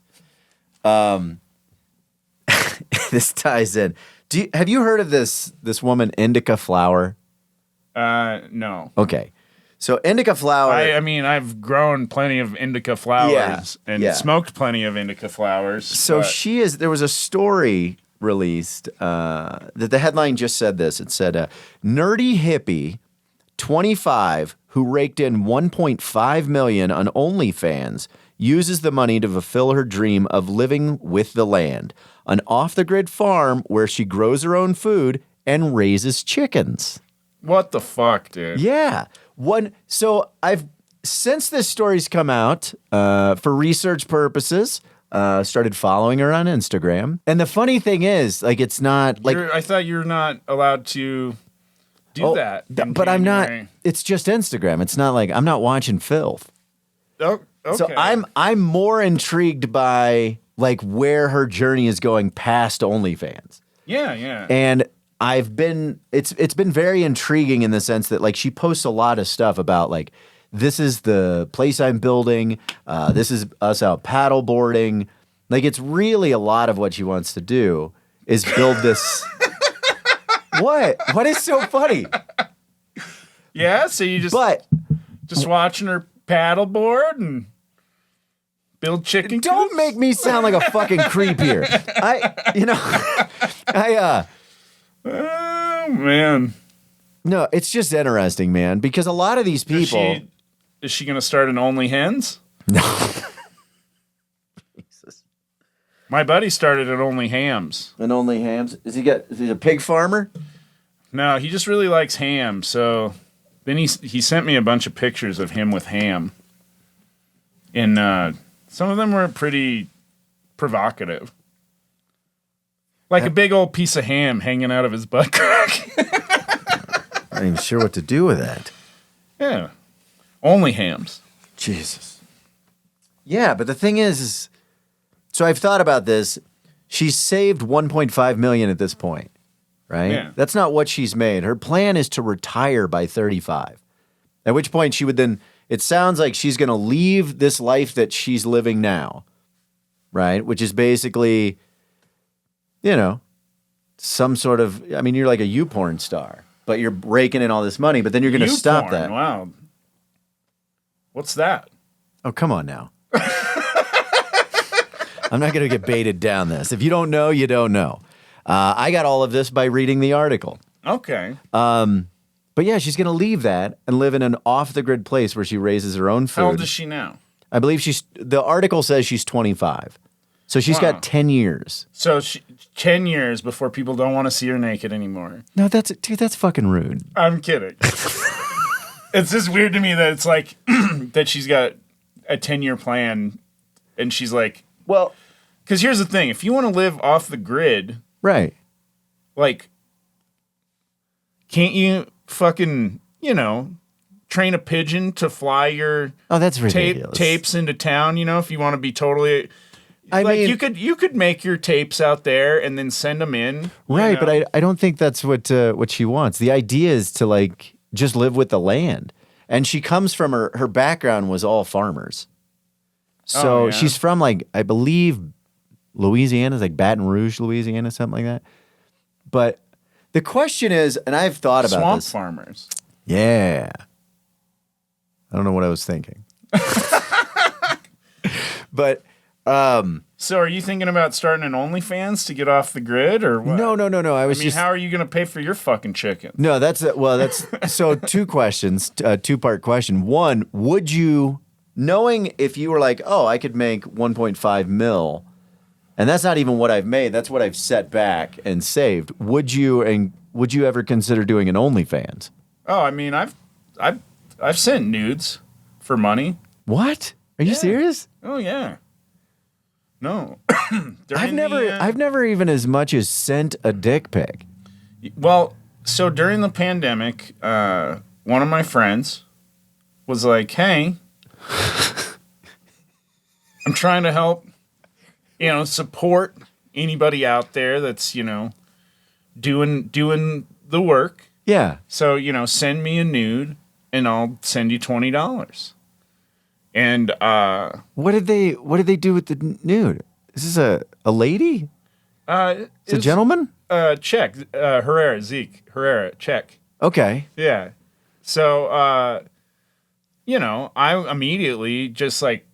This ties in. Have you heard of this woman, Indica Flower? No. Okay. So indica flower. I mean, I've grown plenty of indica flowers and smoked plenty of indica flowers. So there was a story released that the headline just said this. It said, nerdy hippie, 25, who raked in $1.5 million on OnlyFans, uses the money to fulfill her dream of living with the land, an off-the-grid farm where she grows her own food and raises chickens. What the fuck, dude? Yeah. So I've, since this story's come out, for research purposes, started following her on Instagram. And the funny thing is, like, it's not like... I thought you were not allowed to do that. But I'm not... It's just Instagram. It's not like... I'm not watching filth. Oh, okay. So I'm more intrigued by, like, where her journey is going past OnlyFans. Yeah. And it's been very intriguing in the sense that, like, she posts a lot of stuff about, like, this is the place I'm building. This is us out paddleboarding. Like, it's really a lot of what she wants to do is build this. What? What is so funny? Yeah, so you just watching her paddleboard and build chicken coops? Don't make me sound like a fucking creep here. Oh, man. No, it's just interesting, man, because a lot of these people... Is she going to start an Only Hens? No. Jesus. My buddy started an Only Hams. An Only Hams? Is he a pig farmer? No, he just really likes ham. So then he sent me a bunch of pictures of him with ham. And some of them were pretty provocative. Like a big old piece of ham hanging out of his butt crack. I'm not even sure what to do with that. Yeah. Only Hams. Jesus. Yeah, but the thing is, so I've thought about this. She's saved $1.5 million at this point, right? Yeah. That's not what she's made. Her plan is to retire by 35. At which point she would then, it sounds like she's going to leave this life that she's living now, right? Which is basically, some sort of, I mean, you're like a YouPorn star, but you're raking in all this money, but then you're going to stop that. Wow. What's that? Oh, come on now. I'm not going to get baited down this. If you don't know, you don't know. I got all of this by reading the article. Okay. But yeah, she's going to leave that and live in an off-the-grid place where she raises her own food. How old is she now? I believe the article says she's 25. So she's got 10 years. So 10 years before people don't want to see her naked anymore. No, that's fucking rude. I'm kidding. It's just weird to me that it's like that she's got a 10-year plan and she's like, well, because here's the thing. If you want to live off the grid, right? Like, can't you fucking, train a pigeon to fly your that's ridiculous. Tapes into town, if you want to be totally... I mean, you could make your tapes out there and then send them in. Right, but I don't think that's what she wants. The idea is to, like, just live with the land. And she comes from her background was all farmers. So she's from, like, I believe Louisiana, like Baton Rouge, Louisiana, something like that. But the question is, and I've thought about Swamp this. farmers. Yeah. I don't know what I was thinking. But so are you thinking about starting an OnlyFans to get off the grid or what? No. I mean, how are you going to pay for your fucking chicken? No, that's so two questions, two-part question. One, would you, knowing if you were like, oh, I could make 1.5 mil, and that's not even what I've made, that's what I've set back and saved. Would you ever consider doing an OnlyFans? Oh, I mean, I've sent nudes for money. What? Are you serious? Oh yeah. No. I've never even as much as sent a dick pic. Well, so during the pandemic, one of my friends was like, "Hey, I'm trying to help, support anybody out there that's, doing the work. Yeah. So, send me a nude and I'll send you $20." And what did they do with the nude? Is this a lady? It's a gentleman? Czech. Herrera, Zeke Herrera, Czech. Okay. Yeah. So I immediately just like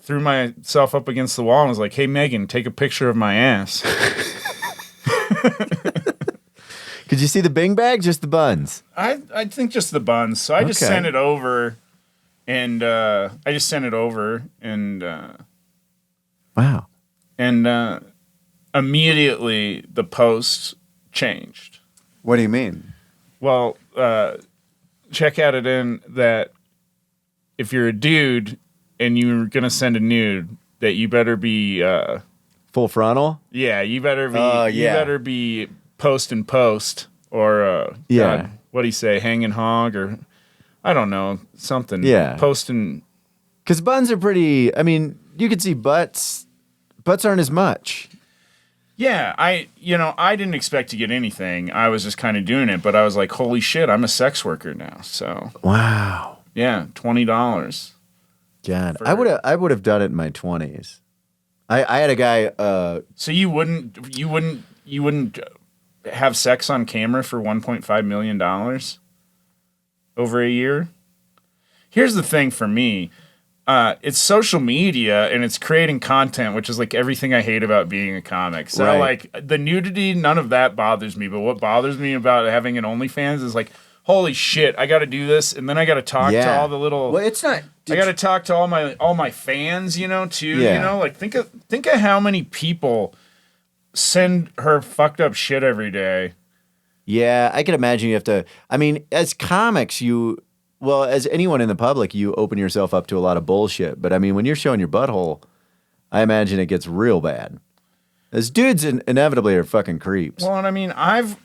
threw myself up against the wall and was like, "Hey, Megan, take a picture of my ass." Could you see the Bing bag? Just the buns. I think just the buns. So I just Okay. sent it over, and Wow. and immediately the post changed. What do you mean? Well, check out it in that if you're a dude and you're gonna send a nude, that you better be Full frontal? you better be Oh, you yeah. better be post and post or Yeah. God, what do you say, hanging hog or I don't know, something. Yeah. Post and Because buns are pretty. I mean, you could see butts. Butts aren't as much. yeah, I didn't expect to get anything. I was just kind of doing it, but I was like, holy shit, I'm a sex worker now. So Wow. yeah, $20. God, I would have done it in my 20s. I had a guy. So you wouldn't have sex on camera for $1.5 million over a year? Here's the thing for me. It's social media and it's creating content, which is like everything I hate about being a comic. So Right. like the nudity, none of that bothers me. But what bothers me about having an OnlyFans is like, holy shit, I got to do this, and then I got to talk to all the little. Well, it's not. I got to talk to all my fans, too. Yeah. Like think of how many people send her fucked up shit every day. Yeah, I can imagine you have to. I mean, as comics, as anyone in the public, you open yourself up to a lot of bullshit. But I mean, when you're showing your butthole, I imagine it gets real bad. As dudes, inevitably are fucking creeps. Well, and I mean, I've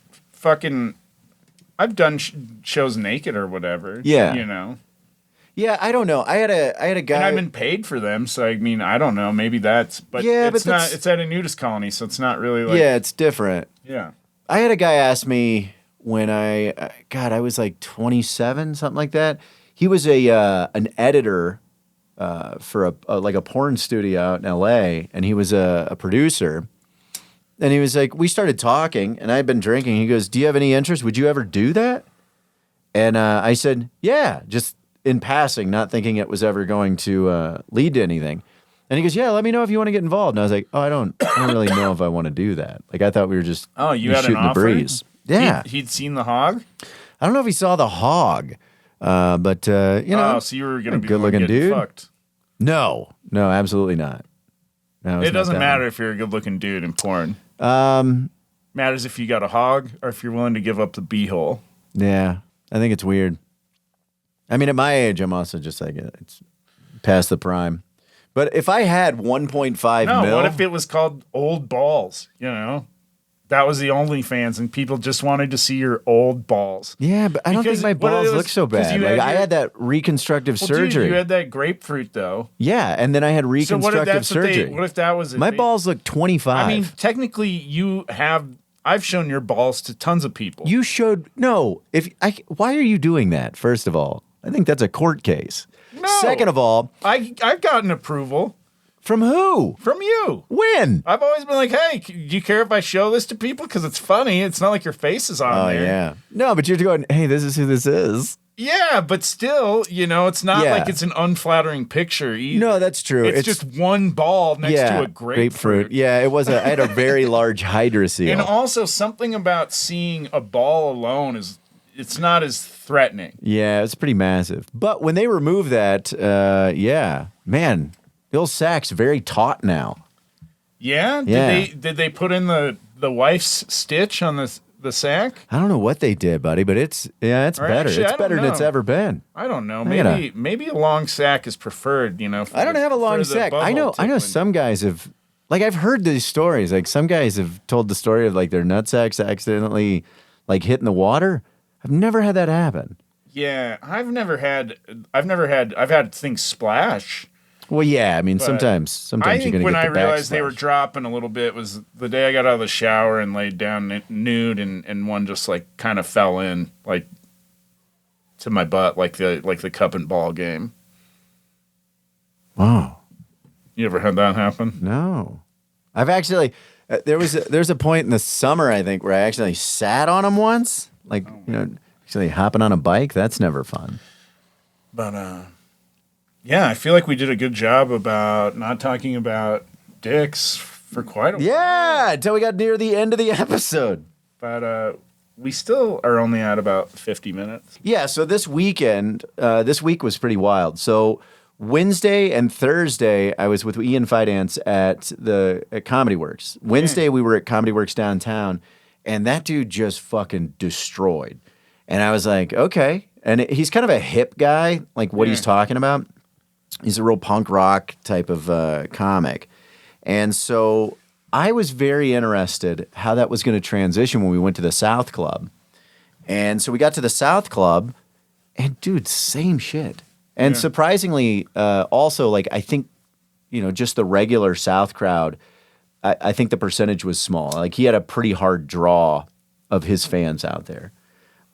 done shows naked or whatever. Yeah. Yeah, I don't know. I had a guy. And I've been paid for them, so I mean, I don't know. Maybe that's, but Yeah, it's but not. that's- It's at a nudist colony, so it's not really like. Yeah, it's different. Yeah. I had a guy ask me when I was like 27, something like that. He was an editor for a porn studio out in L.A. and he was a producer. And he was like, we started talking, and I had been drinking. He goes, "Do you have any interest? Would you ever do that?" And I said, "Yeah," just in passing, not thinking it was ever going to lead to anything. And he goes, "Yeah, let me know if you want to get involved." And I was like, "Oh, I don't really know if I want to do that." Like, I thought we were just Oh, you had an shooting the offer? breeze. Yeah, He'd seen the hog. I don't know if he saw the hog, but Oh, so you were gonna a be the one good-looking getting dude. fucked. No, absolutely not. No, it's It not doesn't that matter one. if you're a good-looking dude in porn. Matters if you got a hog or if you're willing to give up the beehole. Yeah, I think it's weird. I mean, at my age, I'm also just like it's past the prime. But if I had 1.5 No, mil, what if it was called Old Balls? That was the OnlyFans, and people just wanted to see your old balls. yeah, but I don't Because think my what it balls was- look so 'cause bad. you Like had I your- had that reconstructive Well, surgery. dude, you had that grapefruit though. Yeah, and then I had So what if reconstructive that's surgery. what if that was it? My balls look 25. I mean, technically, I've shown your balls to tons of people. you showed no. Why are you doing that? First of all, I think that's a court case. No. Second of all, I've gotten approval from who? from you. When? I've always been like, hey, do you care if I show this to people? Because it's funny. It's not like your face is on Oh there. yeah. No, but you're going, hey, this is who this is. Yeah, but still, it's not Yeah. like it's an unflattering picture either. No, that's true. It's just one ball next to a grapefruit. Yeah, it was. I had a very large hydra seal. And also something about seeing a ball alone it's not as threatening. Yeah, it's pretty massive. But when they remove that, yeah, man, Bill Sack's very taut now. Yeah? Yeah. Did they put in the wife's stitch on the sack? I don't know what they did, buddy, but it's Or better. actually, I It's don't better than it's know. ever been. I don't know. I gotta- Maybe a long sack is preferred, for I don't have a long for the sack. I butthole know tickling. some guys have, like, I've heard these stories. Like, some guys have told the story of like their nutsacks accidentally like hitting the water. I've never had that happen. Yeah, I've had things splash. Well, yeah, I mean, But sometimes I you're think gonna when get I the realized they were backsplash. dropping a little bit was the day I got out of the shower and laid down nude, and one just like kind of fell in like to my butt, like the cup and ball game. Wow. You ever had that happen? No, I've actually there's a point in the summer I think where I actually sat on them once, like actually hopping on a bike. That's never fun. But yeah, I feel like we did a good job about not talking about dicks for quite a while. Yeah, until we got near the end of the episode. But we still are only at about 50 minutes. Yeah, so this week was pretty wild. So Wednesday and Thursday, I was with Ian Fidance at Comedy Works. Wednesday, we were at Comedy Works downtown, and that dude just fucking destroyed. And I was like, okay. And he's kind of a hip guy, like what he's talking about. He's a real punk rock type of comic. And so I was very interested how that was going to transition when we went to the South Club. And so we got to the South Club, and dude, same shit. And surprisingly, also, like, I think, just the regular South crowd, I think the percentage was small. Like, he had a pretty hard draw of his fans out there.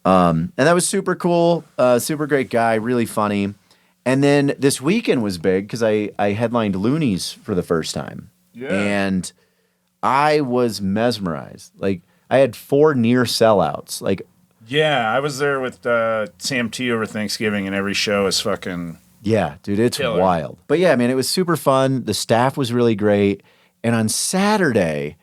And that was super cool, super great guy, really funny. And then this weekend was big because I headlined Loonies for the first time. Yeah. And I was mesmerized. Like, I had 4 near sellouts. Like, yeah, I was there with Sam T over Thanksgiving, and every show is fucking... Yeah, dude, it's killer. Wild. But yeah, man, it was super fun. The staff was really great. And on Saturday,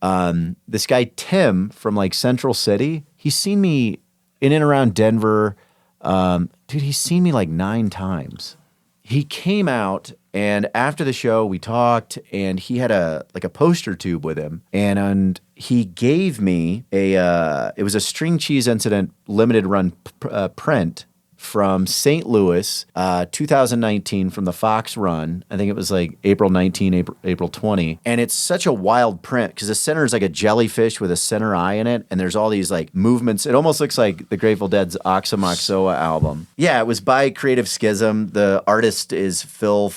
this guy, Tim, from, like, Central City, he's seen me in and around Denver. Dude, he's seen me, like, 9 times. He came out, and after the show, we talked, and he had a poster tube with him, and he gave me it was a String Cheese Incident limited run print from St. Louis, 2019, from the Fox run. I think it was like April 19, April 20. And it's such a wild print because the center is like a jellyfish with a center eye in it. And there's all these like movements. It almost looks like the Grateful Dead's Oxomoxoa album. Yeah, it was by Creative Schism. The artist is Phil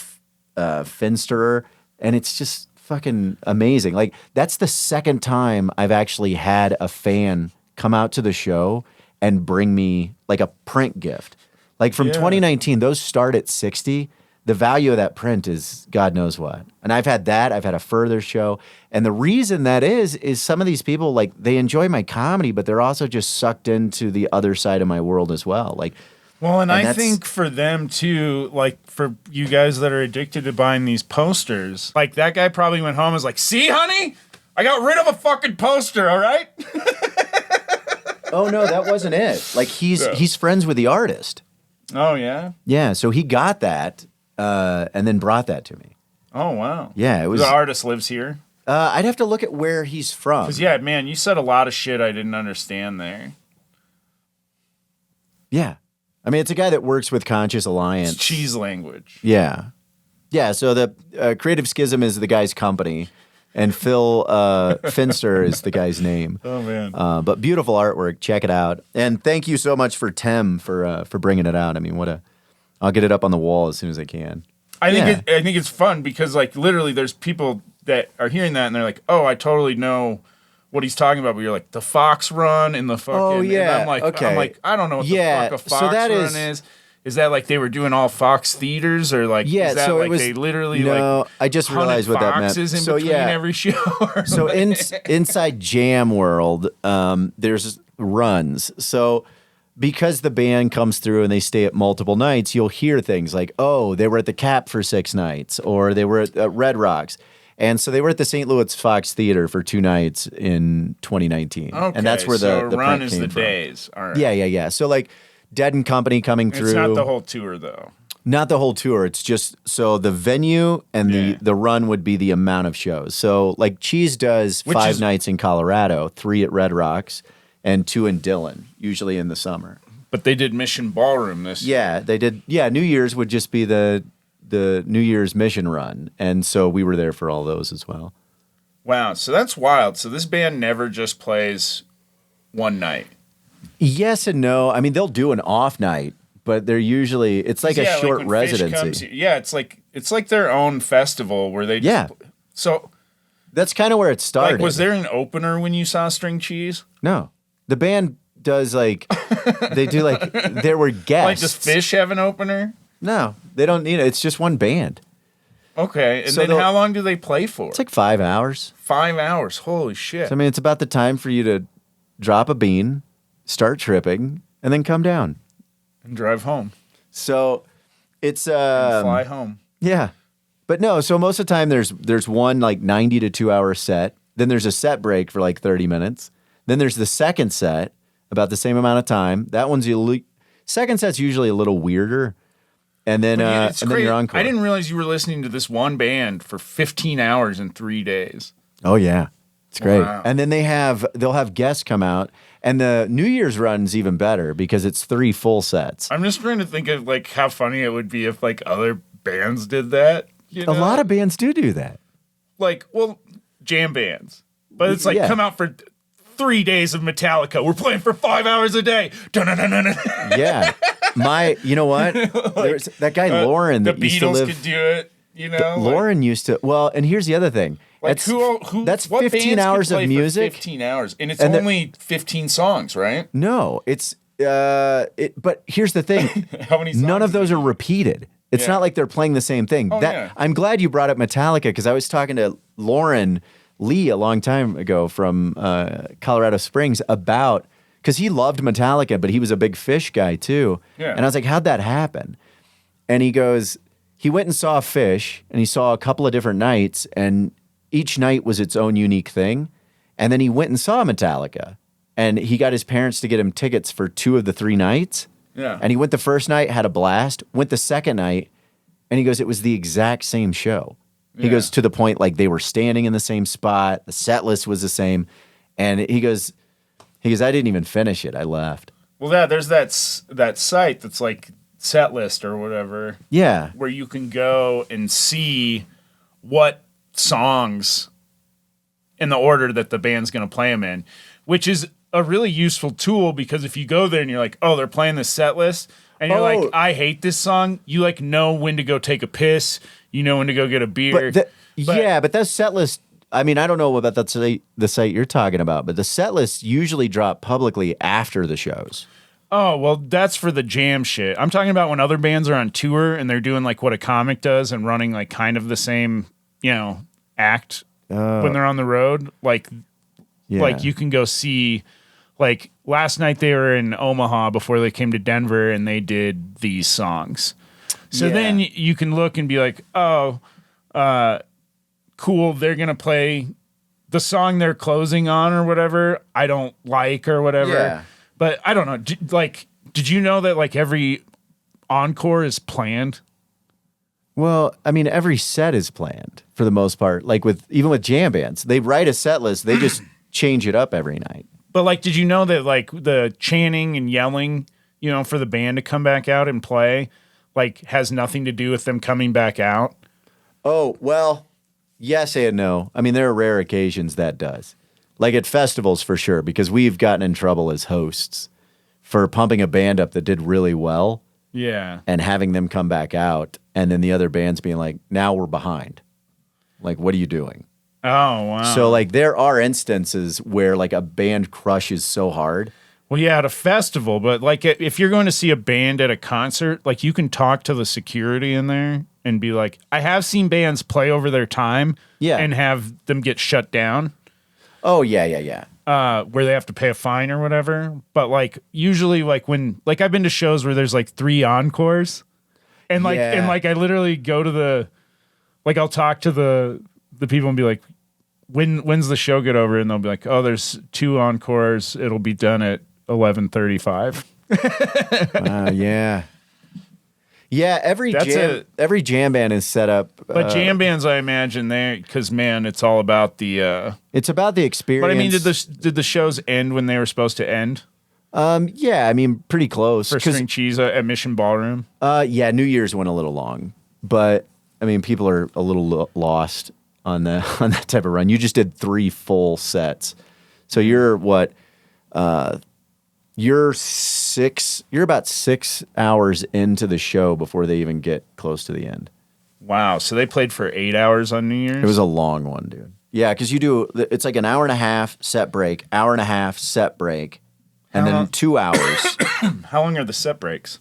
Finsterer. And it's just fucking amazing. Like, that's the second time I've actually had a fan come out to the show and bring me like a print gift. Like from 2019, those start at 60. The value of that print is God knows what. And I've had that. I've had a further show. And the reason that is some of these people, like, they enjoy my comedy, but they're also just sucked into the other side of my world as well. Like, well, and I think for them too, like for you guys that are addicted to buying these posters, like that guy probably went home and was like, see, honey, I got rid of a fucking poster, all right? Oh, no, that wasn't it. Like, he's friends with the artist. Oh, yeah? Yeah, so he got that and then brought that to me. Oh, wow. Yeah, it was... The artist lives here? I'd have to look at where he's from. Because, yeah, man, you said a lot of shit I didn't understand there. Yeah. I mean, it's a guy that works with Conscious Alliance. It's cheese language. Yeah. Yeah, so the Creative Schism is the guy's company, and Phil Finster is the guy's name. Oh, man. But beautiful artwork. Check it out. And thank you so much for Tim for bringing it out. I mean, I'll get it up on the wall as soon as I can. I think it's fun because, like, literally there's people that are hearing that and they're like, oh, I totally know what he's talking about. But you're like, the Fox run and the fucking... Oh, yeah. And I'm like, I don't know what the fuck a Fox run is. Is that like they were doing all Fox theaters, or like is that like they literally I just realized what that meant. In between every show. So inside Jam World, there's runs. So because the band comes through and they stay at multiple nights, you'll hear things like, "Oh, they were at the Cap for 6 nights," or "They were at Red Rocks." And so they were at the St. Louis Fox Theater for 2 nights in 2019, and that's where the run print is came the from. Days. All right. Yeah. So like. Dead and Company coming through. It's not the whole tour, though. Not the whole tour. It's just so the venue and the run would be the amount of shows. So like Cheese does 5 nights in Colorado, 3 at Red Rocks, and 2 in Dillon, usually in the summer. But they did Mission Ballroom this year. Yeah, they did. Yeah, New Year's would just be the New Year's Mission run, and so we were there for all those as well. Wow, so that's wild. So this band never just plays one night. Yes and no. I mean, they'll do an off night, but they're usually it's like a short residency. It's like their own festival where they just so that's kind of where it started. Like, was there an opener when you saw String Cheese? No. The band does like they do like there were guests. Like, does Fish have an opener? No, they don't need it. It's just one band. Okay, and so then how long do they play for? It's like 5 hours. 5 hours. Holy shit. So, I mean, it's about the time for you to drop a bean, start tripping, and then come down. And drive home. So It's Fly home. yeah. But no, so most of the time there's one like 90 to 2 hour set. Then there's a set break for like 30 minutes. Then there's the second set, about the same amount of time. That one's second set's usually a little weirder. And then It's and great. then you're encore. I didn't realize you were listening to this one band for 15 hours in 3 days. Oh yeah. It's great. Wow. And then they'll have guests come out, and the New Year's run's even better because it's 3 full sets. I'm just trying to think of like how funny it would be if like other bands did that. You know? A lot of bands do that. like, well, jam bands. But it's like Yeah. come out for 3 days of Metallica. We're playing for 5 hours a day. Dun-dun-dun-dun-dun. Yeah. You know what? There's that guy Lauren The that used to Beatles live. could do it. You know, Lauren used to. Well, and here's the other thing. Like who? That's what 15 bands hours could play of for music. 15 hours, and it's And only 15 songs, right? No, it's but here's the thing. How many? Songs None of is those it? are repeated. It's Yeah. not like they're playing the same thing. Yeah. I'm glad you brought up Metallica because I was talking to Lauren Lee a long time ago from Colorado Springs about because he loved Metallica, but he was a big Fish guy too. Yeah. And I was like, how'd that happen? And he goes, he went and saw Fish, and he saw a couple of different nights, and each night was its own unique thing. And then he went and saw Metallica, and he got his parents to get him tickets for 2 of the 3 nights. Yeah. And he went the first night, had a blast, went the second night, and he goes, it was the exact same show. He Yeah. goes to the point like they were standing in the same spot, the set list was the same. And he goes, I didn't even finish it. I left. Well, there's that site that's like Setlist or whatever, Yeah. where you can go and see what songs in the order that the band's going to play them in, which is a really useful tool because if you go there and you're like, oh, they're playing this set list, and you're like, I hate this song, you like know when to go take a piss, you know when to go get a beer. But that set list, I mean, I don't know about the site you're talking about, but the set lists usually drop publicly after the shows. Oh, well, that's for the jam shit. I'm talking about when other bands are on tour and they're doing like what a comic does and running like kind of the same, act when they're on the road. Like you can go see, like last night they were in Omaha before they came to Denver and they did these songs. So then you can look and be like, oh, cool. They're going to play the song they're closing on or whatever. I don't like or whatever. Yeah. But I don't know. Did you know that like every encore is planned? Well, I mean, every set is planned for the most part. Like even with jam bands, they write a set list. They just change it up every night. But like, did you know that like the chanting and yelling, for the band to come back out and play, like has nothing to do with them coming back out? Oh, well, yes and no. I mean, there are rare occasions that does. Like at festivals for sure, because we've gotten in trouble as hosts for pumping a band up that did really well. Yeah. And having them come back out, and then the other bands being like, now we're behind. Like, what are you doing? Oh, wow. So, like, there are instances where, like, a band crushes so hard. Well, yeah, at a festival, but, like, if you're going to see a band at a concert, like, you can talk to the security in there and be like, I have seen bands play over their time and have them get shut down. Oh, yeah. Where they have to pay a fine or whatever. But like usually like when like I've been to shows where there's like 3 encores and like I literally go to I'll talk to the people and be like, when's the show get over? And they'll be like, oh, there's 2 encores. It'll be done at 11:35. Yeah. Yeah, every jam band is set up. But jam bands, I imagine, because man, it's all about the. It's about the experience. But I mean, did the shows end when they were supposed to end? Yeah, I mean, pretty close. For String Cheese at Mission Ballroom. Yeah, New Year's went a little long, but I mean, people are a little lost on that type of run. You just did 3 full sets, so you're what? You're about 6 hours into the show before they even get close to the end. Wow. So they played for 8 hours on New Year's? It was a long one, dude. Yeah, because it's like an hour and a half set break, hour and a half set break, and then 2 hours. How long are the set breaks?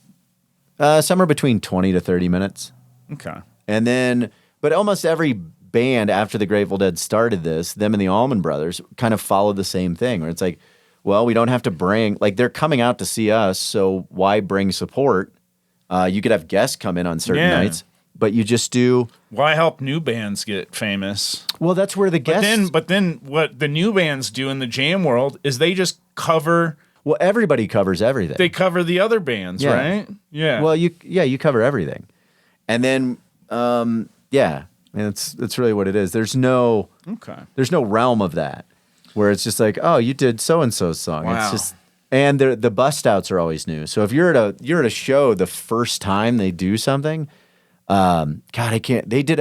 Somewhere between 20 to 30 minutes. Okay. And then, but almost every band after the Grateful Dead started this, them and the Allman Brothers kind of followed the same thing, where it's like, well, we don't have to bring, like, they're coming out to see us, so why bring support You could have guests come in on certain Yeah. nights, but you just do. Why help new bands get famous? Well, that's where the guests. But then what the new bands do in the jam world is they just cover. Well, everybody covers everything. They cover the other bands, Yeah. right? Yeah. Well, you cover everything, and then yeah, I mean, that's really what it is. There's no realm of that where it's just like, oh, you did so and so's song. Wow. It's just, and the bust outs are always new. So if you're at a show the first time they do something, God, I can't. They did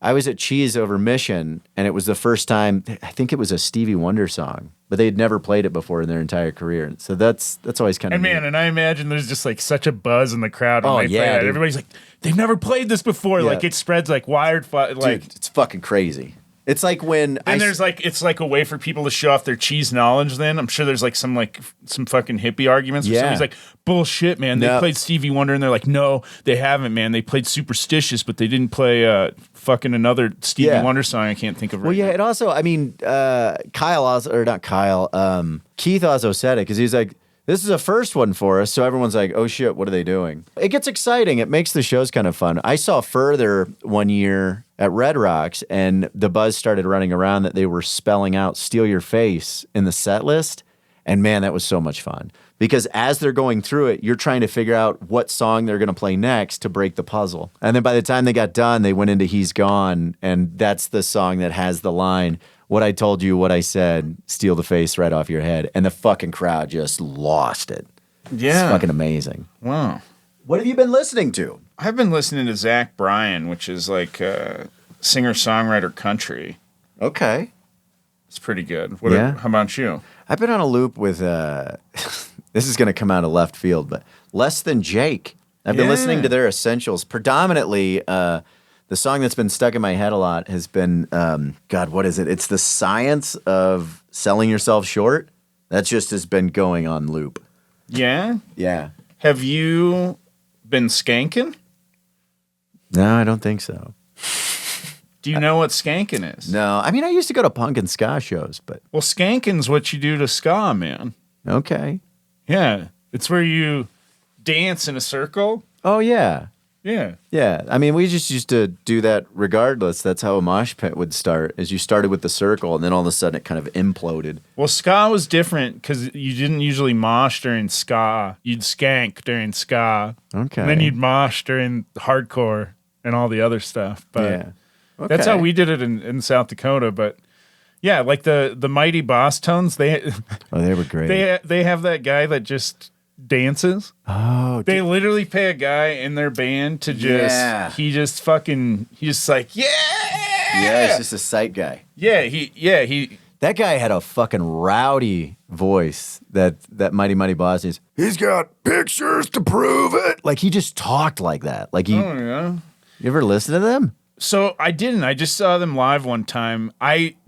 I was at Cheese over Mission, and it was the first time. I think it was a Stevie Wonder song, but they had never played it before in their entire career. So that's always kind of. And man, and I imagine there's just like such a buzz in the crowd when Oh, they play yeah, that. dude. Everybody's like, they've never played this before. Yeah. Like it spreads like like. Dude, it's fucking crazy. It's like when And there's like it's like a way for people to show off their cheese knowledge. Then I'm sure there's like some fucking hippie arguments. Where Yeah. somebody's like, bullshit, man. They No. played Stevie Wonder, and they're like, no, they haven't, man. They played Superstitious, but they didn't play fucking another Stevie Yeah. Wonder song I can't think of. Well, Right yeah, now. and also, I mean, Keith also said it because he's like, this is a first one for us. So everyone's like, oh shit, what are they doing? It gets exciting. It makes the shows kind of fun. I saw Further one year at Red Rocks, and the buzz started running around that they were spelling out Steal Your Face in the set list. And man, that was so much fun because as they're going through it, you're trying to figure out what song they're going to play next to break the puzzle. And then by the time they got done, they went into He's Gone. And that's the song that has the line, what I told you, what I said, steal the face right off your head. And the fucking crowd just lost it. Yeah. It's fucking amazing. Wow. What have you been listening to? I've been listening to Zach Bryan, which is like singer-songwriter country. Okay. It's pretty good. Yeah. How about you? I've been on a loop with, this is going to come out of left field, but Less Than Jake. I've been Yeah. listening to their essentials. Predominantly, the song that's been stuck in my head a lot has been, God, what is it? It's The Science of Selling Yourself Short. That just has been going on loop. Yeah? Yeah. Have you been skanking? No, I don't think so. Do you know what skanking is? No, I mean, I used to go to punk and ska shows, but Well, skanking's what you do to ska, man. okay. Yeah. It's where you dance in a circle. Oh, yeah. Yeah. Yeah, I mean, we just used to do that regardless. That's how a mosh pit would start, is you started with the circle, and then all of a sudden it kind of imploded. Well, ska was different because you didn't usually mosh during ska. You'd skank during ska. Okay. And then you'd mosh during hardcore and all the other stuff. But Yeah. Okay. that's how we did it in South Dakota. But yeah, like the Mighty Boss Tones, they Oh, they were great. they have that guy that just dances. Oh, They literally pay a guy in their band to just Yeah. he's just like, yeah. yeah, he's just a sight guy. He That guy had a fucking rowdy voice. That Mighty Mighty Boss is. He's got pictures to prove it. Like he just talked like that. Like oh yeah. you ever listen to them? So I didn't. I just saw them live one time.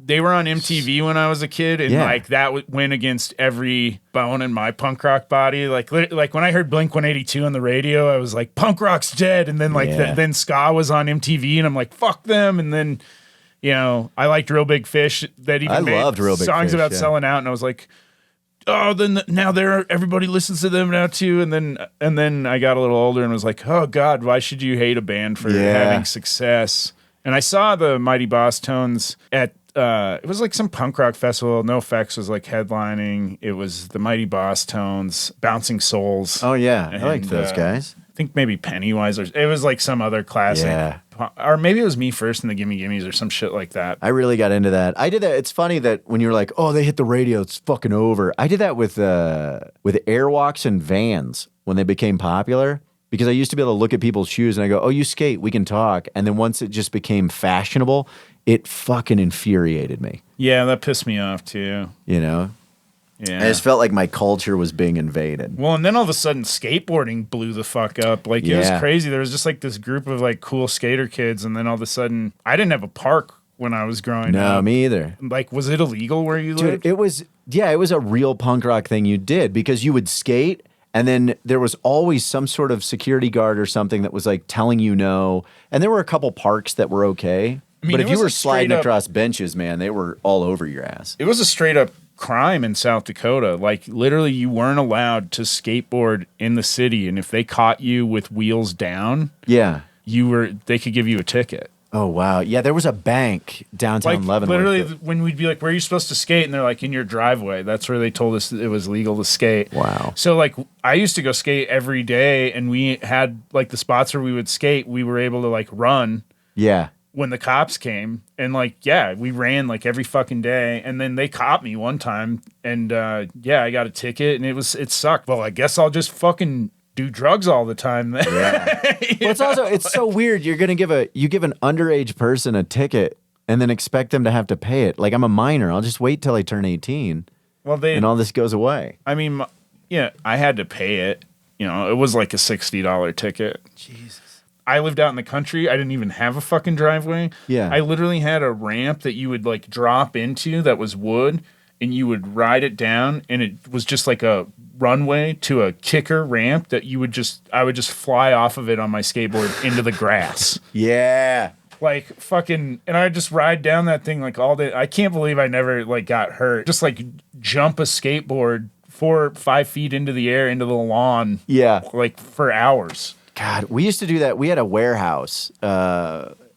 They were on MTV when I was a kid, and Yeah. like that went against every bone in my punk rock body. Like when I heard Blink 182 on the radio, I was like, punk rock's dead. And then Yeah. then ska was on MTV, and I'm like, fuck them. And then I liked Real Big Fish. That even I made loved Real Big songs Fish, about yeah. selling out, and I was like, oh, then now everybody listens to them now too. And then I got a little older and was like, oh God, why should you hate a band for Yeah. having success? And I saw the Mighty Boss Tones at it was like some punk rock festival. No Effects was like headlining. It was the Mighty Boss Tones, Bouncing Souls. Oh yeah, I liked And, those guys. I think maybe Pennywise, or it was like some other classic. Yeah. Or maybe it was Me First and the Gimme Gimmes or some shit like that. I really got into that. I did that. It's funny that when you're like, oh, they hit the radio, it's fucking over. I did that with Airwalks and Vans when they became popular because I used to be able to look at people's shoes and I go, oh, you skate, we can talk. And then once it just became fashionable, it fucking infuriated me, Yeah, that pissed me off too. you know? Yeah. I just felt like my culture was being invaded. Well, and then all of a sudden, skateboarding blew the fuck up. Like, it was Yeah. crazy. There was just like this group of like cool skater kids, and then all of a sudden, I didn't have a park when I was growing No, up. me either. Like, was it illegal where you Dude, lived? it was a real punk rock thing you did because you would skate and then there was always some sort of security guard or something that was like telling you no. And there were a couple parks that were okay, I mean, But it if you was were a straight sliding up- across benches, man, they were all over your ass. It was a straight up crime in South Dakota. Like literally you weren't allowed to skateboard in the city, and if they caught you with wheels down, Yeah. they could give you a ticket. Oh wow. Yeah, there was a bank downtown Like Leavenworth. literally that- when we'd be like, where are you supposed to skate? And they're like, in your driveway. That's where they told us that it was legal to skate. Wow. So like I used to go skate every day, and we had like the spots where we would skate, we were able to like run Yeah. when the cops came, and like, yeah, we ran like every fucking day. And then they caught me one time, and yeah, I got a ticket, and it sucked. Well, I guess I'll just fucking do drugs all the time then. Yeah. Well, it's so weird. You're gonna give an underage person a ticket and then expect them to have to pay it. Like I'm a minor. I'll just wait till I turn 18 Well, and all this goes away. I mean, yeah, I had to pay it. You know, it was like a $60 ticket. Jesus. I lived out in the country. I didn't even have a fucking driveway. Yeah. I literally had a ramp that you would like drop into that was wood, and you would ride it down, and it was just like a runway to a kicker ramp that I would just fly off of it on my skateboard into the grass. Yeah. Like fucking, and I just ride down that thing like all day. I can't believe I never like got hurt. Just like jump a skateboard 4 or 5 feet into the air, into the lawn. Yeah. Like for hours. God, we used to do that. We had a warehouse.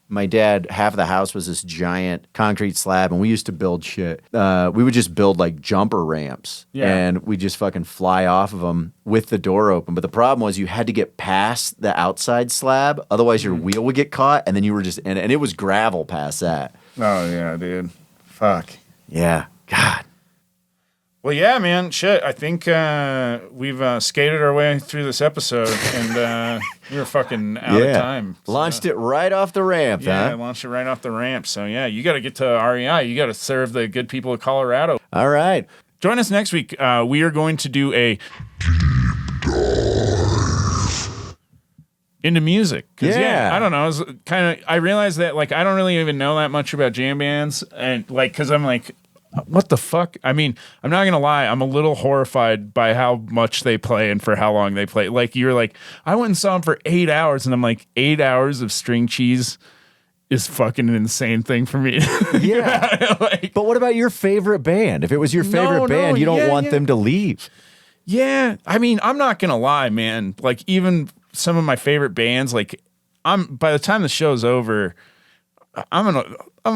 My dad, half of the house was this giant concrete slab, and we used to build shit. We would just build like jumper ramps, and we just fucking fly off of them with the door open. But the problem was you had to get past the outside slab, otherwise your wheel would get caught, and then you were just and it was gravel past that. Oh yeah, dude. Fuck. Yeah, God. Well, yeah, man. Shit. I think we've skated our way through this episode, and we were fucking out of time. So, Launched it right off the ramp, Yeah, I huh? launched it right off the ramp. So yeah, you got to get to REI. You got to serve the good people of Colorado. All right. Join us next week. We are going to do a into music. 'Cause, Yeah. I don't know. I realized that like I don't really even know that much about jam bands, and like because I'm like, what the fuck? I mean, I'm not gonna lie, I'm a little horrified by how much they play and for how long they play. Like you're like, I went and saw them for 8 hours, and I'm like, 8 hours of string cheese is fucking an insane thing for me. Yeah. Like, But what about your favorite band? If it was your favorite No, band, you don't yeah, want yeah. them to leave. yeah, I mean, I'm not gonna lie, man. Like even some of my favorite bands, like by the time the show's over, I'm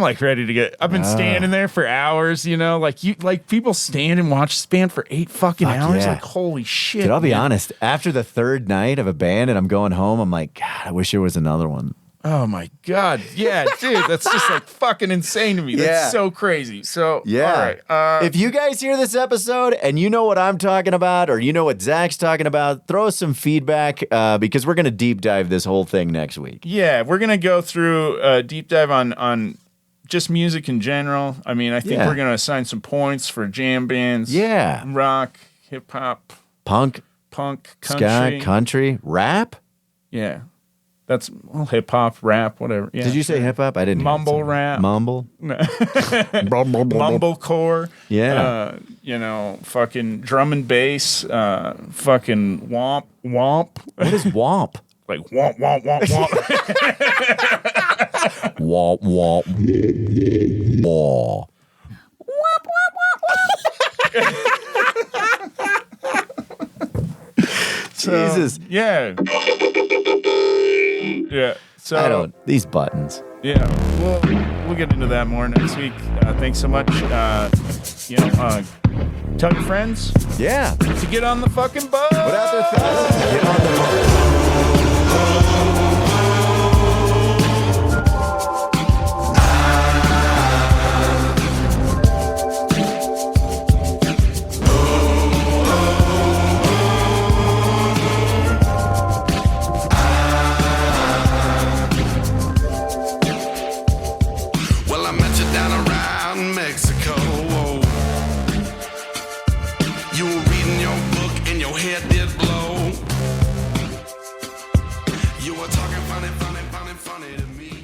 like ready to get. I've been standing there for hours, you know, like people stand and watch this band for 8 fucking Fuck hours. yeah. Like holy shit. Dude, I'll be man. honest. After the third night of a band and I'm going home, I'm like, God, I wish there was another one. Oh my god, yeah, dude, that's just like fucking insane to me. Yeah. That's so crazy. So Yeah. all right. If you guys hear this episode and you know what I'm talking about or you know what Zach's talking about, throw us some feedback because we're going to deep dive this whole thing next week. Yeah, we're gonna go through a deep dive on just music in general. I mean, I think Yeah. we're gonna assign some points for jam bands. Yeah. Rock, hip hop, Punk, punk, ska, country. country, rap? Yeah. That's hip hop, rap, whatever. Yeah, Did you say sure. hip hop? I didn't. hear Mumble it. rap. Mumble? Mumblecore? Yeah. You know, fucking drum and bass, fucking womp. What is womp? Like womp, womp, womp, womp. Womp, womp, womp. Jesus. Yeah. Yeah. So I don't. These buttons. Yeah, we'll get into that more next week. Thanks so much. Tell your friends Yeah. to get on the fucking bus. Put out their thumbs. Get on the bus. Well, I met you down around Mexico. You were reading your book and your head did blow. You were talking funny to me.